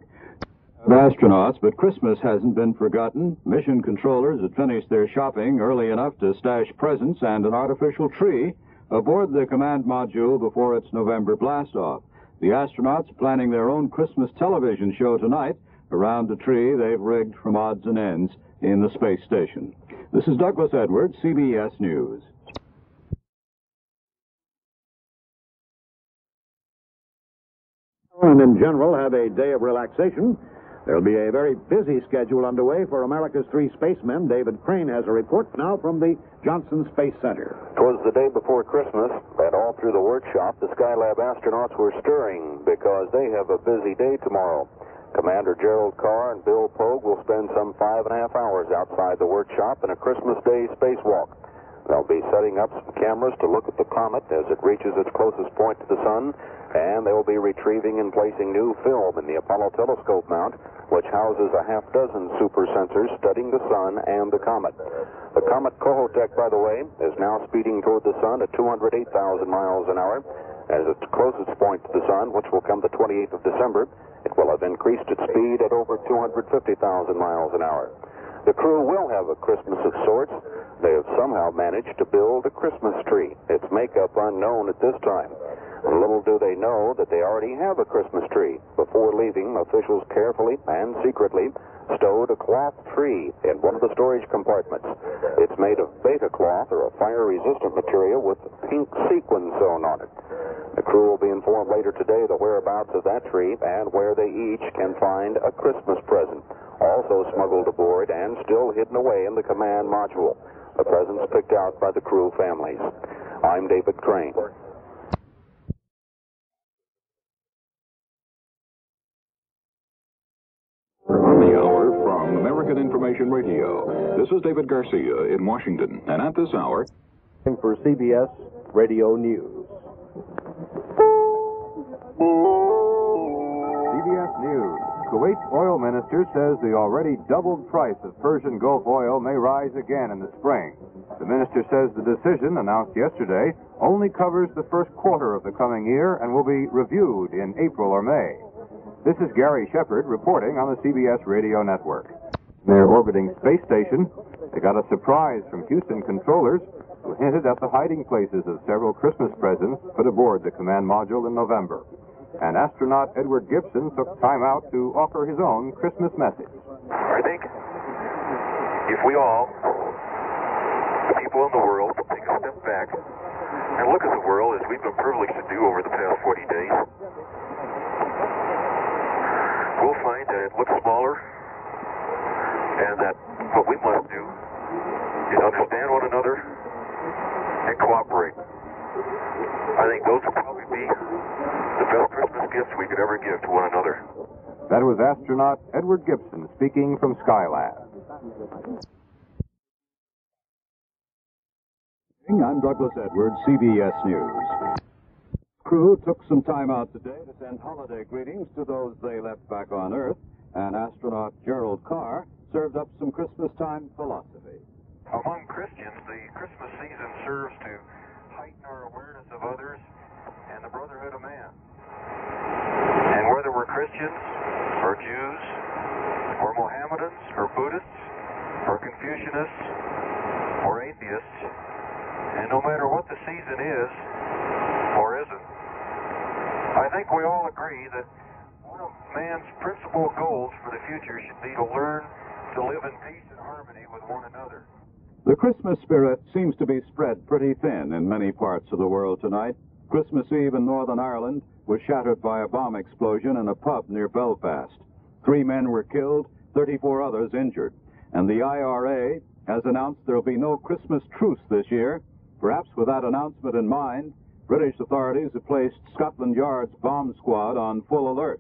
S: Astronauts, but Christmas hasn't been forgotten. Mission controllers had finished their shopping early enough to stash presents and an artificial tree aboard the command module before its November blastoff. The astronauts are planning their own Christmas television show tonight around a tree they've rigged from odds and ends in the space station. This is Douglas Edwards, CBS News.
W: And in general have a day of relaxation. There'll be a very busy schedule underway for America's 3 spacemen. David Crane has a report now from the Johnson Space Center.
N: Twas the day before Christmas, and all through the workshop, the Skylab astronauts were stirring because they have a busy day tomorrow. Commander Gerald Carr and Bill Pogue will spend some 5.5 hours outside the workshop in a Christmas Day spacewalk.
B: They'll be setting up some cameras to look at the comet as it reaches its closest point to the sun, and they will be retrieving and placing new film in the Apollo telescope mount, which houses a half dozen super sensors studying the sun and the comet. The comet Kohoutek, by the way, is now speeding toward the sun at 208,000 miles an hour. As its closest point to the sun, which will come the 28th of December, it will have increased its speed at over 250,000 miles an hour. The crew will have a Christmas of sorts. They have somehow managed to build a Christmas tree, its makeup unknown at this time. Little do they know that they already have a Christmas tree. Before leaving, officials carefully and secretly stowed a cloth tree in one of the storage compartments. It's made of beta cloth, or a fire-resistant material with pink sequins sewn on it. The crew will be informed later today the whereabouts of that tree and where they each can find a Christmas present, also smuggled aboard and still hidden away in the command module. The presents picked out by the crew families. I'm David Crane.
H: On the hour from American Information Radio. This is David Garcia in Washington, and at this hour,
G: for CBS Radio News.
A: CBS News. Kuwait's oil minister says the already doubled price of Persian Gulf oil may rise again in the spring. The minister says the decision, announced yesterday, only covers the first quarter of the coming year and will be reviewed in April or May. This is Gary Shepard reporting on the CBS Radio Network. Near orbiting space station, they got a surprise from Houston controllers who hinted at the hiding places of several Christmas presents put aboard the command module in November. And astronaut Edward Gibson took time out to offer his own Christmas message.
R: I think if we all, the people in the world, take a step back and look at the world as we've been privileged to do over the past 40 days, we'll find that it looks smaller, and that what we must do is understand one another and cooperate. I think those will probably be the best Christmas gifts we could ever give to one another.
A: That was astronaut Edward Gibson speaking from Skylab.
S: I'm Douglas Edwards, CBS News. Crew took some time out today to send holiday greetings to those they left back on Earth, and astronaut Gerald Carr served up some Christmas time philosophy.
R: Among Christians, the Christmas season serves to heighten our awareness of others and the brotherhood of man. And whether we're Christians or Jews or Mohammedans or Buddhists or Confucianists or atheists, and no matter what the season is or isn't, I think we all agree that one of man's principal goals for the future should be to learn to live in peace and harmony with one another.
S: The Christmas spirit seems to be spread pretty thin in many parts of the world tonight. Christmas Eve in Northern Ireland was shattered by a bomb explosion in a pub near Belfast. 3 men were killed, 34 others injured. And the IRA has announced there will be no Christmas truce this year. Perhaps with that announcement in mind, British authorities have placed Scotland Yard's bomb squad on full alert.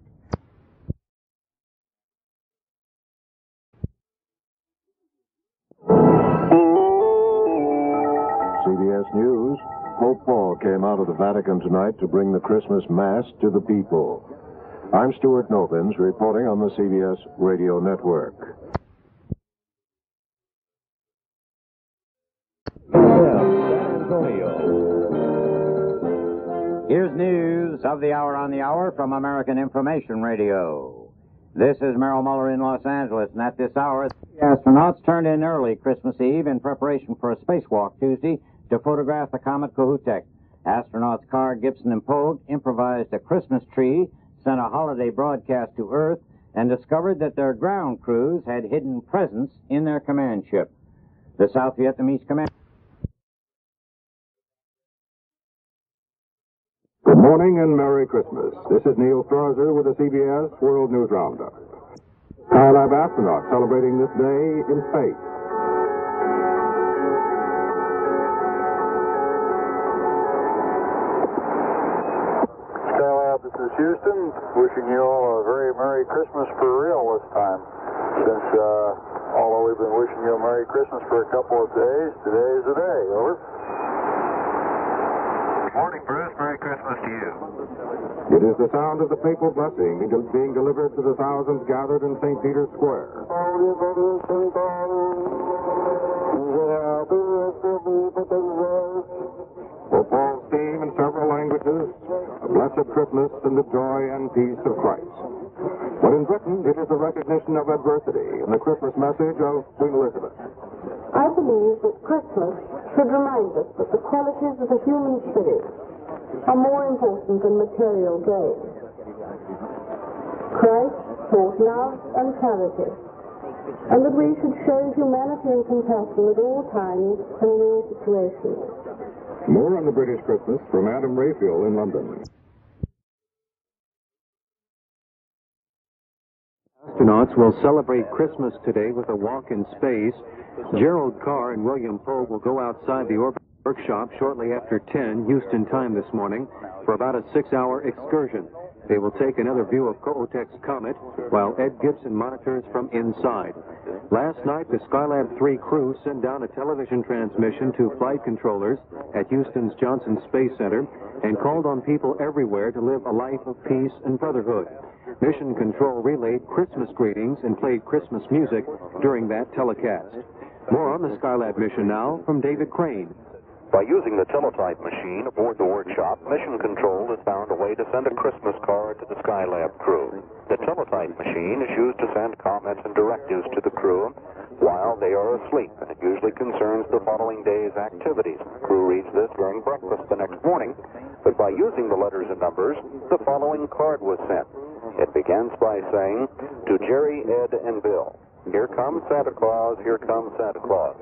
M: CBS News. Pope Paul came out of the Vatican tonight to bring the Christmas Mass to the people. I'm Stuart Nobins reporting on the CBS Radio Network.
J: San Antonio. Here's news of the hour on the hour from American Information Radio. This is Merrill Muller in Los Angeles, and at this hour, the astronauts turned in early Christmas Eve in preparation for a spacewalk Tuesday to photograph the comet Kohoutek. Astronauts Carr, Gibson, and Pogue improvised a Christmas tree, sent a holiday broadcast to Earth, and discovered that their ground crews had hidden presents in their command ship. The South Vietnamese command...
A: Good morning and Merry Christmas. This is Neil Strasser with the CBS World News Roundup. Skylab astronauts celebrating this day in space.
O: Skylab, this is Houston, wishing you all a very Merry Christmas for real this time, since all although we've been wishing you a Merry Christmas for a couple of days, today is the day. Over.
R: Good morning, Bruce. Merry Christmas to you.
A: It is the sound of the papal blessing being delivered to the thousands gathered in St. Peter's Square. For Paul's theme in several languages, a blessed Christmas and the joy and peace of Christ. But in Britain, it is a recognition of adversity in the Christmas message of Queen Elizabeth.
P: I believe that Christmas should remind us that the qualities of the human spirit are more important than material gain. Christ taught love and charity, and that we should show humanity and compassion at all times and in all situations.
A: More on the British Christmas from Adam Rayfield in London.
L: Astronauts will celebrate Christmas today with a walk in space. Gerald Carr and William Pogue will go outside the orbit workshop shortly after 10 Houston time this morning for about a 6-hour excursion. They will take another view of Kohoutek's comet while Ed Gibson monitors from inside. Last night, the Skylab 3 crew sent down a television transmission to flight controllers at Houston's Johnson Space Center and called on people everywhere to live a life of peace and brotherhood. Mission Control relayed Christmas greetings and played Christmas music during that telecast. More on the Skylab mission now from David Crane.
D: By using the teletype machine aboard the workshop, Mission Control has found a way to send a Christmas card to the Skylab crew. The teletype machine is used to send comments and directives to the crew while they are asleep, and it usually concerns the following day's activities. The crew reads this during breakfast the next morning, but by using the letters and numbers, the following card was sent. It begins by saying, "To Jerry, Ed, and Bill. Here comes Santa Claus, here comes Santa Claus,"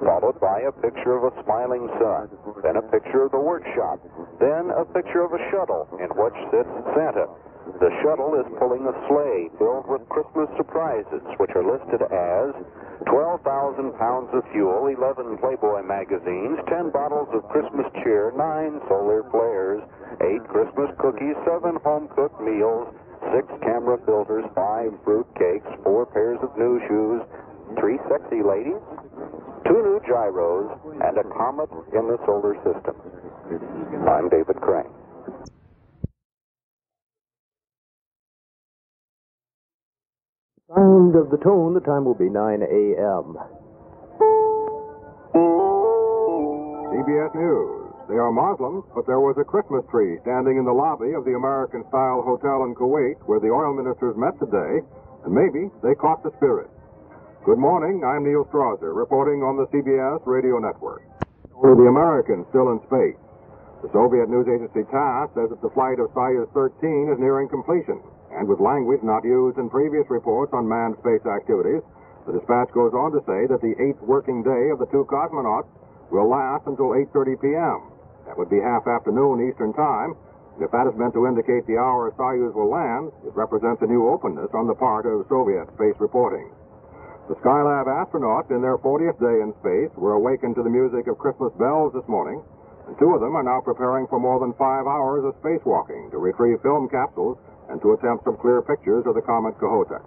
D: followed by a picture of a smiling sun, then a picture of the workshop, then a picture of a shuttle in which sits Santa. The shuttle is pulling a sleigh filled with Christmas surprises, which are listed as 12,000 pounds of fuel, 11 Playboy magazines, 10 bottles of Christmas cheer, 9 solar flares, 8 Christmas cookies, 7 home-cooked meals, 6 camera filters, 5 fruit cakes, 4 pairs of new shoes, 3 sexy ladies, 2 new gyros, and a comet in the solar system. I'm David Crane.
G: Sound of the tone, the time will be 9 a.m.
A: CBS News. They are Muslims, but there was a Christmas tree standing in the lobby of the American-style hotel in Kuwait where the oil ministers met today, and maybe they caught the spirit. Good morning, I'm Neil Strasser, reporting on the CBS radio network. Only the Americans still in space. The Soviet news agency TASS says that the flight of Soyuz 13 is nearing completion, and with language not used in previous reports on manned space activities, the dispatch goes on to say that the 8th working day of the 2 cosmonauts will last until 8:30 p.m. That would be half afternoon Eastern Time, and if that is meant to indicate the hour Soyuz will land, it represents a new openness on the part of Soviet space reporting. The Skylab astronauts in their 40th day in space were awakened to the music of Christmas bells this morning, and 2 of them are now preparing for more than 5 hours of spacewalking to retrieve film capsules and to attempt some clear pictures of the comet Kohoutek.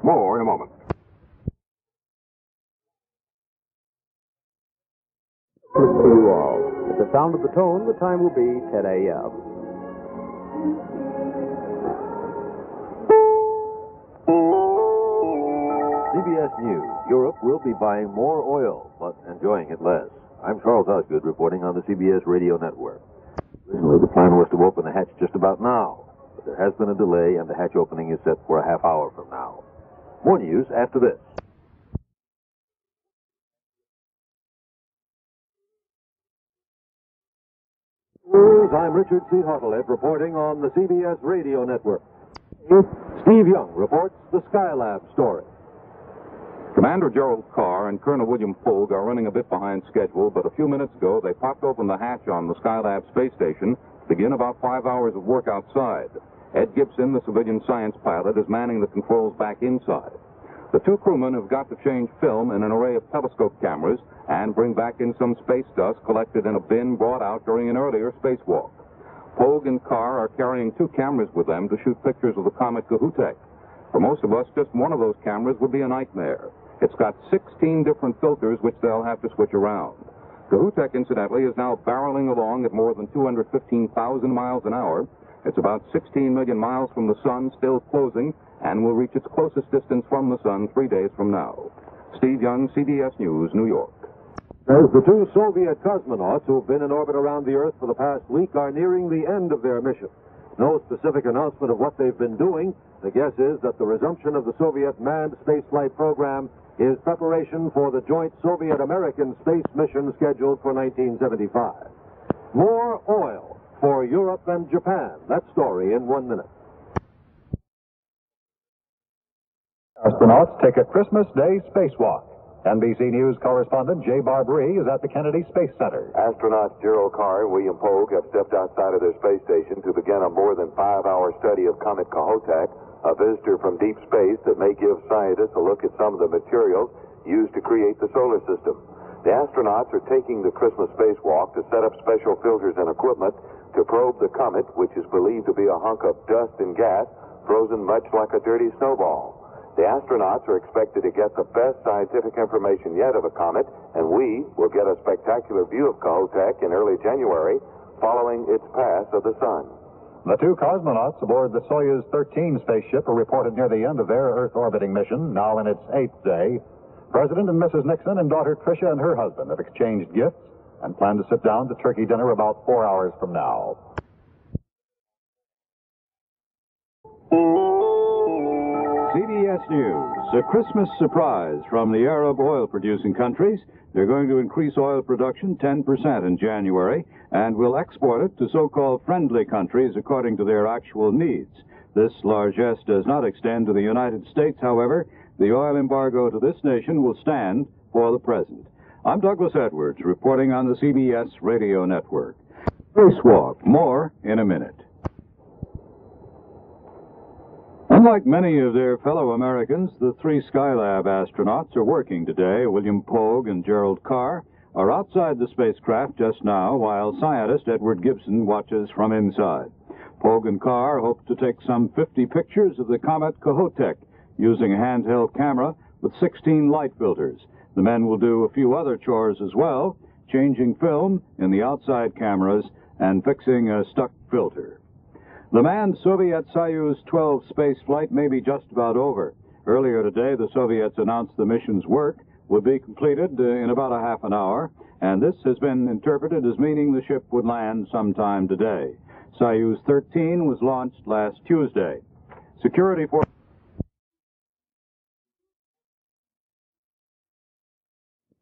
A: More in a moment.
G: To you all. At the sound of the tone, the time will be 10 a.m.
K: CBS News. Europe will be buying more oil, but enjoying it less. I'm Charles Osgood reporting on the CBS radio network. Originally, the plan was to open the hatch just about now, but there has been a delay, and the hatch opening is set for a half hour from now. More news after this. I'm Richard C. Hartelet reporting on the CBS radio network. Steve Young reports the Skylab story.
T: Commander Gerald Carr and Colonel William Pogue are running a bit behind schedule, but a few minutes ago they popped open the hatch on the Skylab space station to begin about 5 hours of work outside. Ed Gibson, the civilian science pilot, is manning the controls back inside. The 2 crewmen have got to change film in an array of telescope cameras and bring back in some space dust collected in a bin brought out during an earlier spacewalk. Pogue and Carr are carrying 2 cameras with them to shoot pictures of the comet Kohoutek. For most of us, just one of those cameras would be a nightmare. It's got 16 different filters which they'll have to switch around. Kohoutek, incidentally, is now barreling along at more than 215,000 miles an hour. It's about 16 million miles from the sun, still closing, and will reach its closest distance from the sun 3 days from now. Steve Young, CBS News, New York.
K: As the two Soviet cosmonauts who've been in orbit around the Earth for the past week are nearing the end of their mission. No specific announcement of what they've been doing. The guess is that the resumption of the Soviet manned spaceflight program is preparation for the joint Soviet-American space mission scheduled for 1975. More oil for Europe and Japan. That story in 1 minute.
E: Astronauts take a Christmas Day spacewalk. NBC News correspondent Jay Barbary is at the Kennedy Space Center.
A: Astronauts Gerald Carr and William Pogue have stepped outside of their space station to begin a more than 5-hour study of comet Kohoutek, a visitor from deep space that may give scientists a look at some of the materials used to create the solar system. The astronauts are taking the Christmas spacewalk to set up special filters and equipment to probe the comet, which is believed to be a hunk of dust and gas frozen much like a dirty snowball. The astronauts are expected to get the best scientific information yet of a comet, and we will get a spectacular view of Kohoutek in early January following its pass of the sun.
E: The two cosmonauts aboard the Soyuz 13 spaceship are reported near the end of their Earth orbiting mission, now in its 8th day. President and Mrs. Nixon and daughter Tricia and her husband have exchanged gifts and plan to sit down to turkey dinner about 4 hours from now.
S: CBS News, a Christmas surprise from the Arab oil-producing countries. They're going to increase oil production 10% in January and will export it to so-called friendly countries according to their actual needs. This largesse does not extend to the United States, however. The oil embargo to this nation will stand for the present. I'm Douglas Edwards, reporting on the CBS Radio Network. Spacewalk, more in a minute. Unlike many of their fellow Americans, the three Skylab astronauts are working today. William Pogue and Gerald Carr are outside the spacecraft just now, while scientist Edward Gibson watches from inside. Pogue and Carr hope to take some 50 pictures of the comet Kohoutek using a handheld camera with 16 light filters. The men will do a few other chores as well, changing film in the outside cameras and fixing a stuck filter. The manned Soviet Soyuz 12 space flight may be just about over. Earlier today, the Soviets announced the mission's work would be completed in about a half an hour, and this has been interpreted as meaning the ship would land sometime today. Soyuz 13 was launched last Tuesday. Security for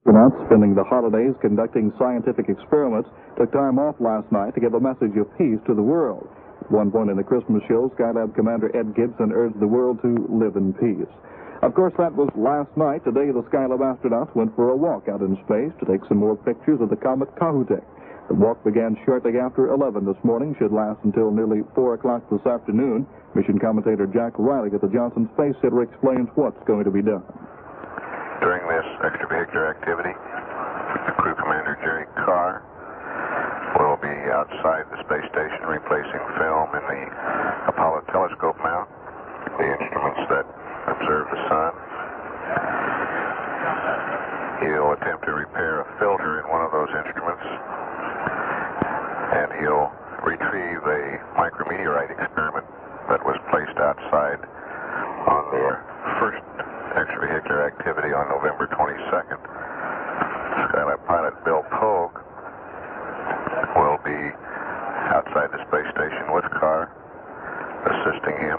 F: astronauts spending the holidays conducting scientific experiments took time off last night to give a message of peace to the world. At one point in the Christmas show, Skylab Commander Ed Gibson urged the world to live in peace. Of course, that was last night. Today, the Skylab astronauts went for a walk out in space to take some more pictures of the comet Kohoutek. The walk began shortly after 11 this morning, should last until nearly 4 o'clock this afternoon. Mission commentator Jack Riley at the Johnson Space Center explains what's going to be done.
R: During this extravehicular activity, the crew commander, Jerry Carr, will be outside the space station replacing film in the Apollo telescope mount, the instruments that observe the sun. He'll attempt to repair a filter in one of those instruments, and he'll retrieve a micrometeorite experiment that was placed outside on their first extravehicular activity on November 22nd. Skylab pilot Bill Pogue will be outside the space station with Carr, assisting him.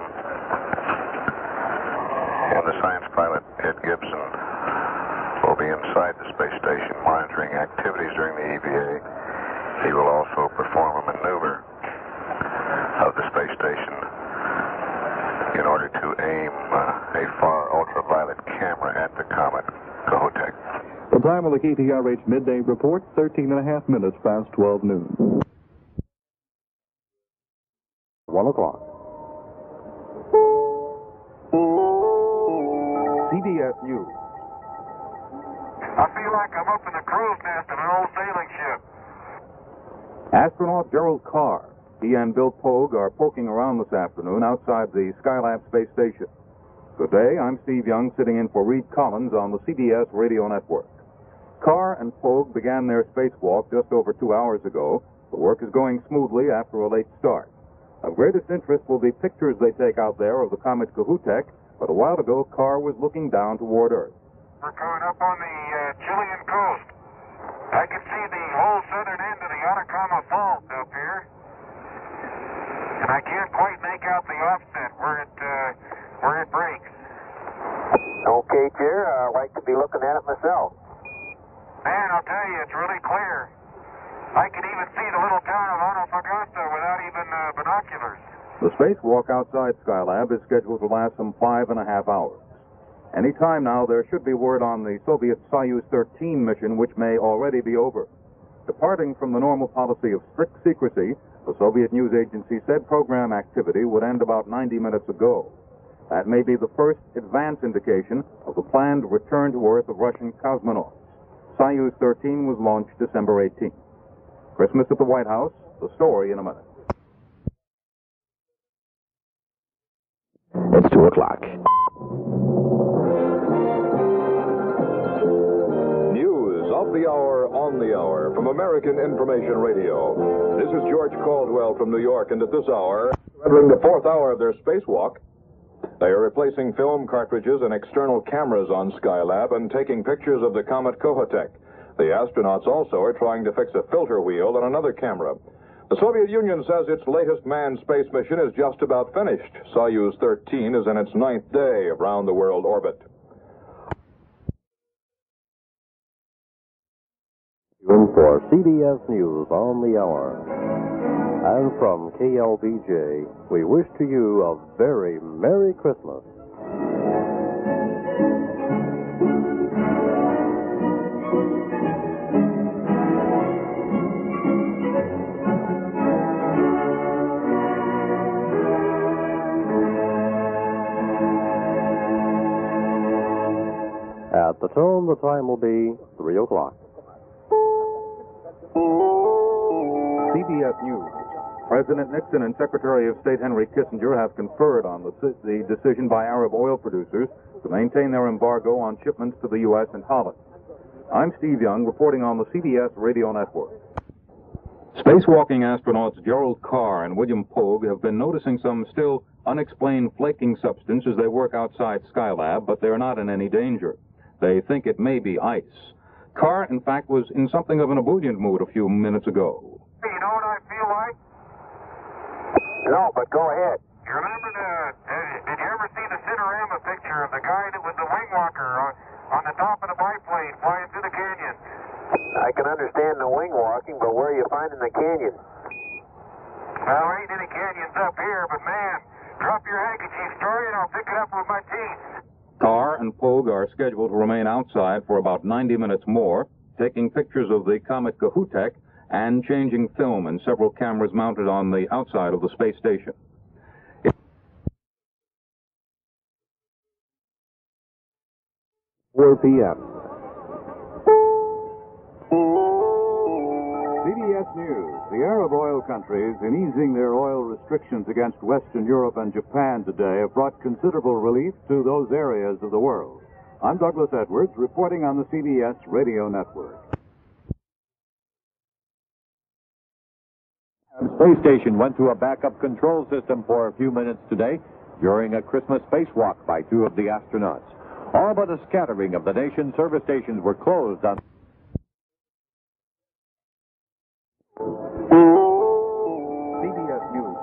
R: And the science pilot, Ed Gibson, will be inside the space station monitoring activities during the EVA. He will also perform a maneuver of the space station in order to aim a far ultraviolet camera at the comet Kohoutek.
F: The time of the KTRH midday report, 13.5 minutes past 12 noon.
E: 1 o'clock.
A: CBS News.
R: I feel like I'm up in the crow's nest of an old sailing ship.
T: Astronaut Gerald Carr, he and Bill Pogue are poking around this afternoon outside the Skylab space station.
A: Good day, I'm Steve Young, sitting in for Reed Collins on the CBS Radio Network. Carr and Pogue began their spacewalk just over 2 hours ago. The work is going smoothly after a late start. Of greatest interest will be pictures they take out there of the comet Kohoutek, but a while ago Carr was looking down toward Earth.
R: We're coming up on the Chilean coast. I can see the whole southern end of the Atacama Fault up here. And I can't quite make out the offset where it breaks.
C: Okay, Chair. I'd like to be looking at it myself.
R: Man, I'll tell you, it's really clear. I can even see the little town of Antofagasta without even binoculars.
A: The spacewalk outside Skylab is scheduled to last some 5.5 hours. Any time now, there should be word on the Soviet Soyuz 13 mission, which may already be over. Departing from the normal policy of strict secrecy, the Soviet news agency said program activity would end about 90 minutes ago. That may be the first advance indication of the planned return to Earth of Russian cosmonauts. Soyuz 13 was launched December 18th. Christmas at the White House, the story in a minute.
U: It's 2 o'clock.
H: News of the hour on the hour from American Information Radio. This is George Caldwell from New York, and at this hour, entering the 4th hour of their spacewalk, they are replacing film cartridges and external cameras on Skylab and taking pictures of the comet Kohoutek. The astronauts also are trying to fix a filter wheel and another camera. The Soviet Union says its latest manned space mission is just about finished. Soyuz 13 is in its 9th day of round-the-world orbit.
V: Even for CBS News on the Hour. And from KLBJ, we wish to you a very Merry Christmas. At the tone, the time will be 3 o'clock.
A: CBS News. President Nixon and Secretary of State Henry Kissinger have conferred on the decision by Arab oil producers to maintain their embargo on shipments to the U.S. and Holland. I'm Steve Young, reporting on the CBS Radio Network.
T: Spacewalking astronauts Gerald Carr and William Pogue have been noticing some still unexplained flaking substance as they work outside Skylab, but they're not in any danger. They think it may be ice. Carr, in fact, was in something of an ebullient mood a few minutes ago.
R: You know what I feel like?
C: No, but go ahead.
R: You remember did you ever see the Cinerama picture of the guy that was the wing walker on the top of the biplane flying through the canyon?
C: I can understand the wing walking, but where are you finding the canyon?
R: Well, there ain't any canyons up here, but man, drop your handkerchief, Story, and I'll pick it up with my teeth.
T: Carr and Pogue are scheduled to remain outside for about 90 minutes more, taking pictures of the comet Kohoutek and changing film in several cameras mounted on the outside of the space station.
V: 4 p.m.
E: CBS News. The Arab oil countries, in easing their oil restrictions against Western Europe and Japan today, have brought considerable relief to those areas of the world. I'm Douglas Edwards, reporting on the CBS Radio Network.
L: The space station went through a backup control system for a few minutes today during a Christmas spacewalk by 2 of the astronauts. All but a scattering of the nation's service stations were closed on
A: CBS News.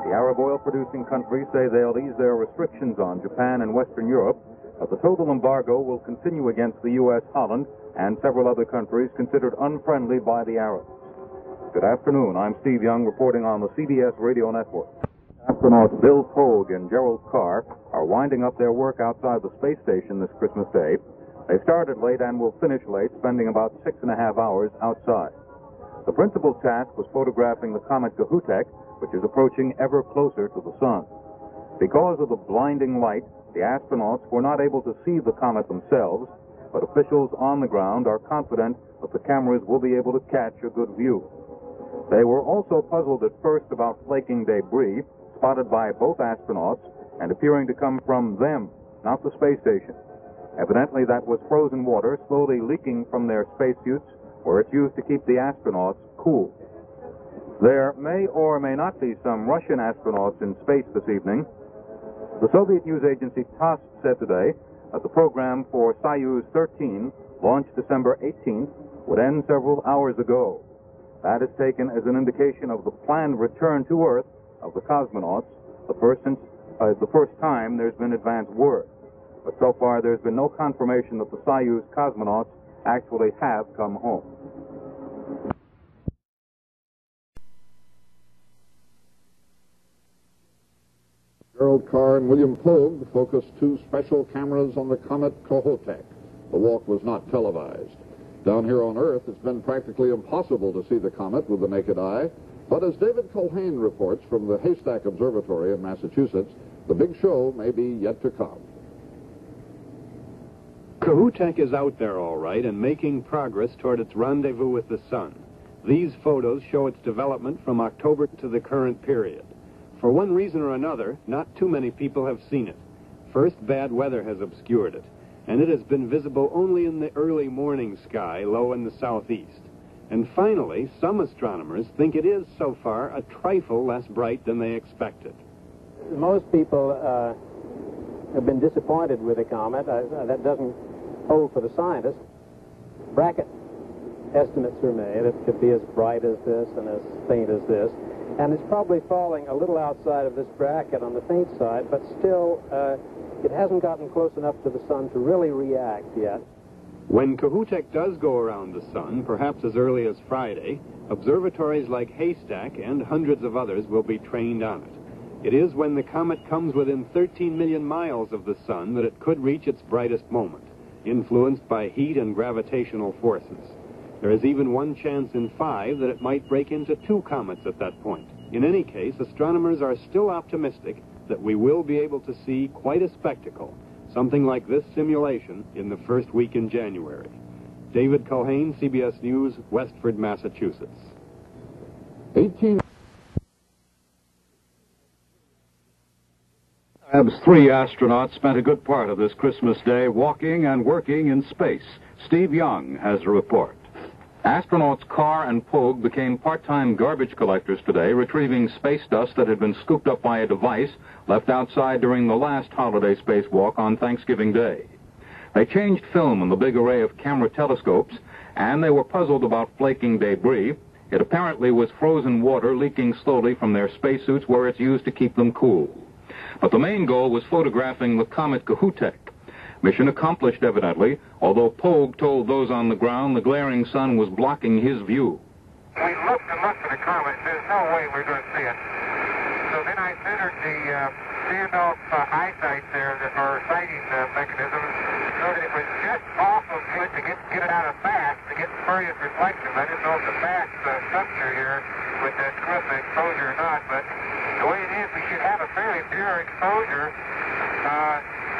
A: The Arab oil-producing countries say they'll ease their restrictions on Japan and Western Europe, but the total embargo will continue against the U.S., Holland, and several other countries considered unfriendly by the Arabs. Good afternoon. I'm Steve Young, reporting on the CBS Radio Network. Astronauts Bill Pogue and Gerald Carr are winding up their work outside the space station this Christmas Day. They started late and will finish late, spending about 6.5 hours outside. The principal task was photographing the comet Kohoutek, which is approaching ever closer to the sun. Because of the blinding light, the astronauts were not able to see the comet themselves, but officials on the ground are confident that the cameras will be able to catch a good view. They were also puzzled at first about flaking debris spotted by both astronauts and appearing to come from them
T: not the space station. Evidently, that was frozen water slowly leaking from their spacesuits, where it's used to keep the astronauts cool. There may or may not be some Russian astronauts in space this evening. The Soviet news agency TASS said today that the program for Soyuz 13, launched December 18th, would end several hours ago. That is taken as an indication of the planned return to Earth of the cosmonauts, the first time there's been advance word. But so far, there's been no confirmation that the Soyuz cosmonauts actually have come home.
I: Gerald Carr and William Pogue focused two special cameras on the comet Kohoutek. The walk was not televised. Down here on Earth, it's been practically impossible to see the comet with the naked eye. But as David Culhane reports from the Haystack Observatory in Massachusetts, the big show may be yet to come.
Q: Kohoutek is out there all right and making progress toward its rendezvous with the sun. These photos show its development from October to the current period. For one reason or another, not too many people have seen it. First, bad weather has obscured it, and it has been visible only in the early morning sky low in the southeast. And finally, some astronomers think it is, so far, a trifle less bright than they expected.
G: Most people have been disappointed with the comet. That doesn't hold for the scientists. Bracket estimates are made. It could be as bright as this and as faint as this. And it's probably falling a little outside of this bracket on the faint side, but still, it hasn't gotten close enough to the sun to really react yet.
Q: When Kohoutek does go around the sun, perhaps as early as Friday, observatories like Haystack and hundreds of others will be trained on it. It is when the comet comes within 13 million miles of the sun that it could reach its brightest moment, influenced by heat and gravitational forces. There is even one chance in 5 that it might break into 2 comets at that point. In any case, astronomers are still optimistic that we will be able to see quite a spectacle, something like this simulation, in the first week in January. David Culhane, CBS News, Westford, Massachusetts.
I: 18.
S: Lab's 3 astronauts spent a good part of this Christmas day walking and working in space. Steve Young has a report.
T: Astronauts Carr and Pogue became part-time garbage collectors today, retrieving space dust that had been scooped up by a device left outside during the last holiday spacewalk on Thanksgiving Day. They changed film on the big array of camera telescopes, and they were puzzled about flaking debris. It apparently was frozen water leaking slowly from their spacesuits where it's used to keep them cool. But the main goal was photographing the comet Kohoutek. Mission accomplished, evidently, although Pogue told those on the ground the glaring sun was blocking his view.
R: We looked and looked at the comet. There's no way we're going to see it. So then I centered the standoff eyesight there, or sighting mechanism, so that it was just awful good to get it out of fast, to get spurious reflections. I didn't know if the fast structure here would screw up the exposure or not, but the way it is, we should have a fairly pure exposure.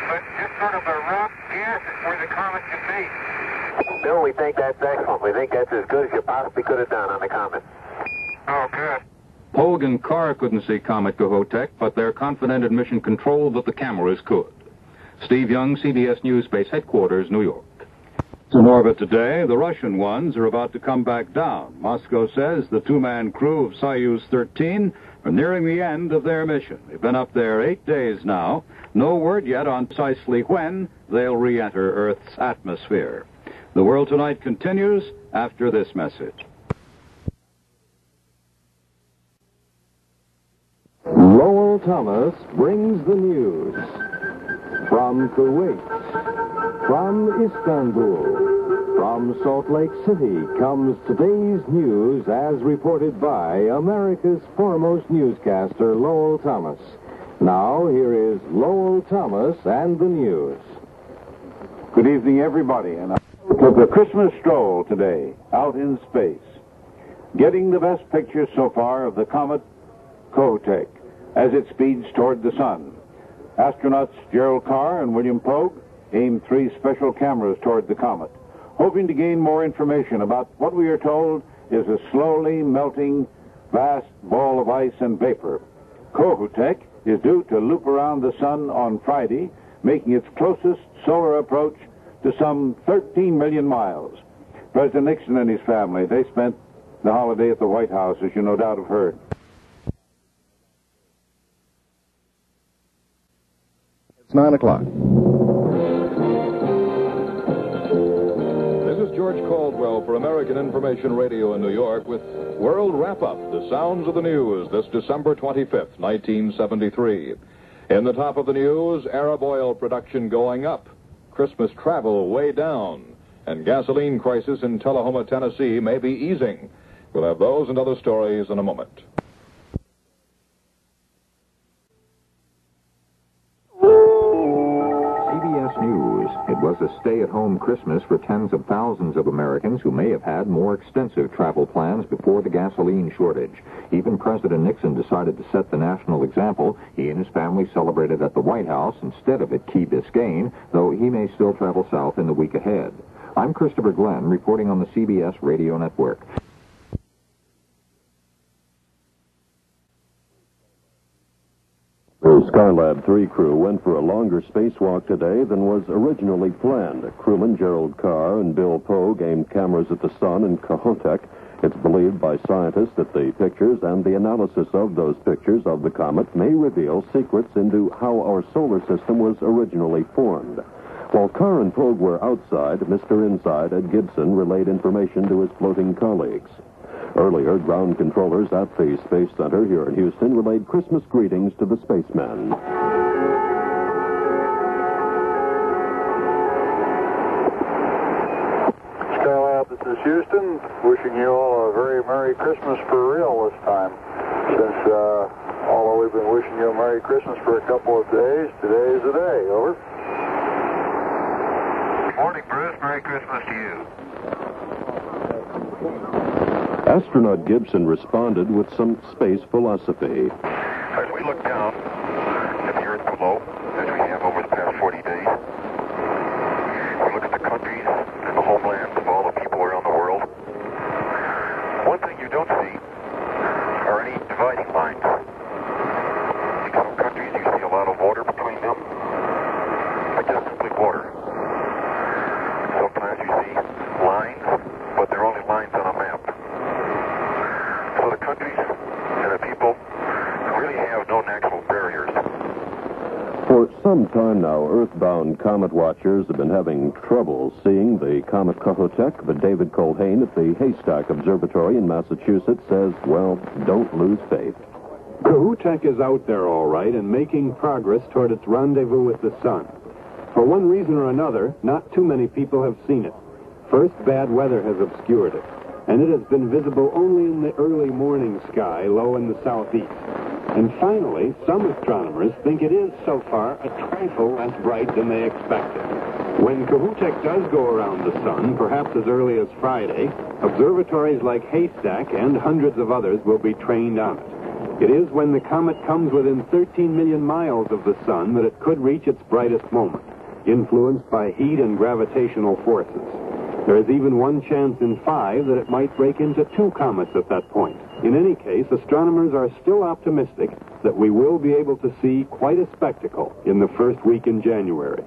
R: But just sort of a rough guess at where the comet could be.
C: Bill, we think that's excellent. We think that's as good as you possibly could have done on the comet.
R: Oh, good.
T: Pogue and Carr couldn't see Comet Kohoutek, but they're confident in mission control that the cameras could. Steve Young, CBS News Space Headquarters, New York.
S: In orbit today, the Russian ones are about to come back down. Moscow says the 2-man crew of Soyuz 13 are nearing the end of their mission. They've been up there 8 days now. No word yet on precisely when they'll re-enter Earth's atmosphere. The World Tonight continues after this message.
M: Lowell Thomas brings the news from Kuwait, from Istanbul, from Salt Lake City comes today's news as reported by America's foremost newscaster, Lowell Thomas. Now, here is Lowell Thomas and the news.
S: Good evening, everybody, and I took a Christmas stroll today out in space, getting the best pictures so far of the comet Kohoutek as it speeds toward the sun. Astronauts Gerald Carr and William Pogue aimed 3 special cameras toward the comet, hoping to gain more information about what we are told is a slowly melting, vast ball of ice and vapor. Kohoutek is due to loop around the sun on Friday, making its closest solar approach to some 13 million miles. President Nixon and his family, they spent the holiday at the White House, as you no doubt have heard.
K: It's 9 o'clock.
H: This is George Caldwell for American Information Radio in New York with World Wrap-Up, the sounds of the news this December 25th, 1973. In the top of the news, Arab oil production going up, Christmas travel way down, and gasoline crisis in Tullahoma, Tennessee may be easing. We'll have those and other stories in a moment.
N: CBS News. It was a stay-at-home Christmas for tens of thousands of Americans who may have had more extensive travel plans before the gasoline shortage. Even President Nixon decided to set the national example. He and his family celebrated at the White House instead of at Key Biscayne, though he may still travel south in the week ahead. I'm Christopher Glenn, reporting on the CBS Radio Network.
D: The Skylab 3 crew went for a longer spacewalk today than was originally planned. Crewman Gerald Carr and Bill Pogue aimed cameras at the sun in Kohoutek. It's believed by scientists that the pictures and the analysis of those pictures of the comet may reveal secrets into how our solar system was originally formed. While Carr and Pogue were outside, Mr. Inside, Ed Gibson, relayed information to his floating colleagues. Earlier, ground controllers at the Space Center here in Houston relayed Christmas greetings to the spacemen.
O: Skylab, this is Houston. Wishing you all a very Merry Christmas for real this time. Since, although we've been wishing you a Merry Christmas for a couple of days, today is the day. Over.
R: Good morning, Bruce. Merry Christmas to you.
D: Astronaut Gibson responded with some space philosophy.
R: As we look down at the Earth below, as we have over the past 40 days, we look at the countries and the homelands of all the people around the world. One thing you don't see are any dividing lines. In some countries you see a lot of water between them, but just simply water. Sometimes you see lines, but they're only lines on a map. So the countries and the people really have no natural barriers.
D: For some time now, Earthbound comet watchers have been having trouble seeing the comet Kohoutek, but David Colhane at the Haystack Observatory in Massachusetts says, well, don't lose faith.
Q: Kohoutek is out there all right and making progress toward its rendezvous with the sun. For one reason or another, not too many people have seen it. First, bad weather has obscured it, and it has been visible only in the early morning sky low in the southeast. And finally, some astronomers think it is so far a trifle less bright than they expected. When Kohoutek does go around the sun, perhaps as early as Friday, observatories like Haystack and hundreds of others will be trained on it. It is when the comet comes within 13 million miles of the sun that it could reach its brightest moment, influenced by heat and gravitational forces. There is even one chance in 5 that it might break into 2 comets at that point. In any case, astronomers are still optimistic that we will be able to see quite a spectacle in the first week in January.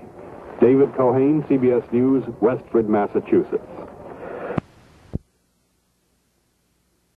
Q: David Colhane, CBS News, Westford, Massachusetts.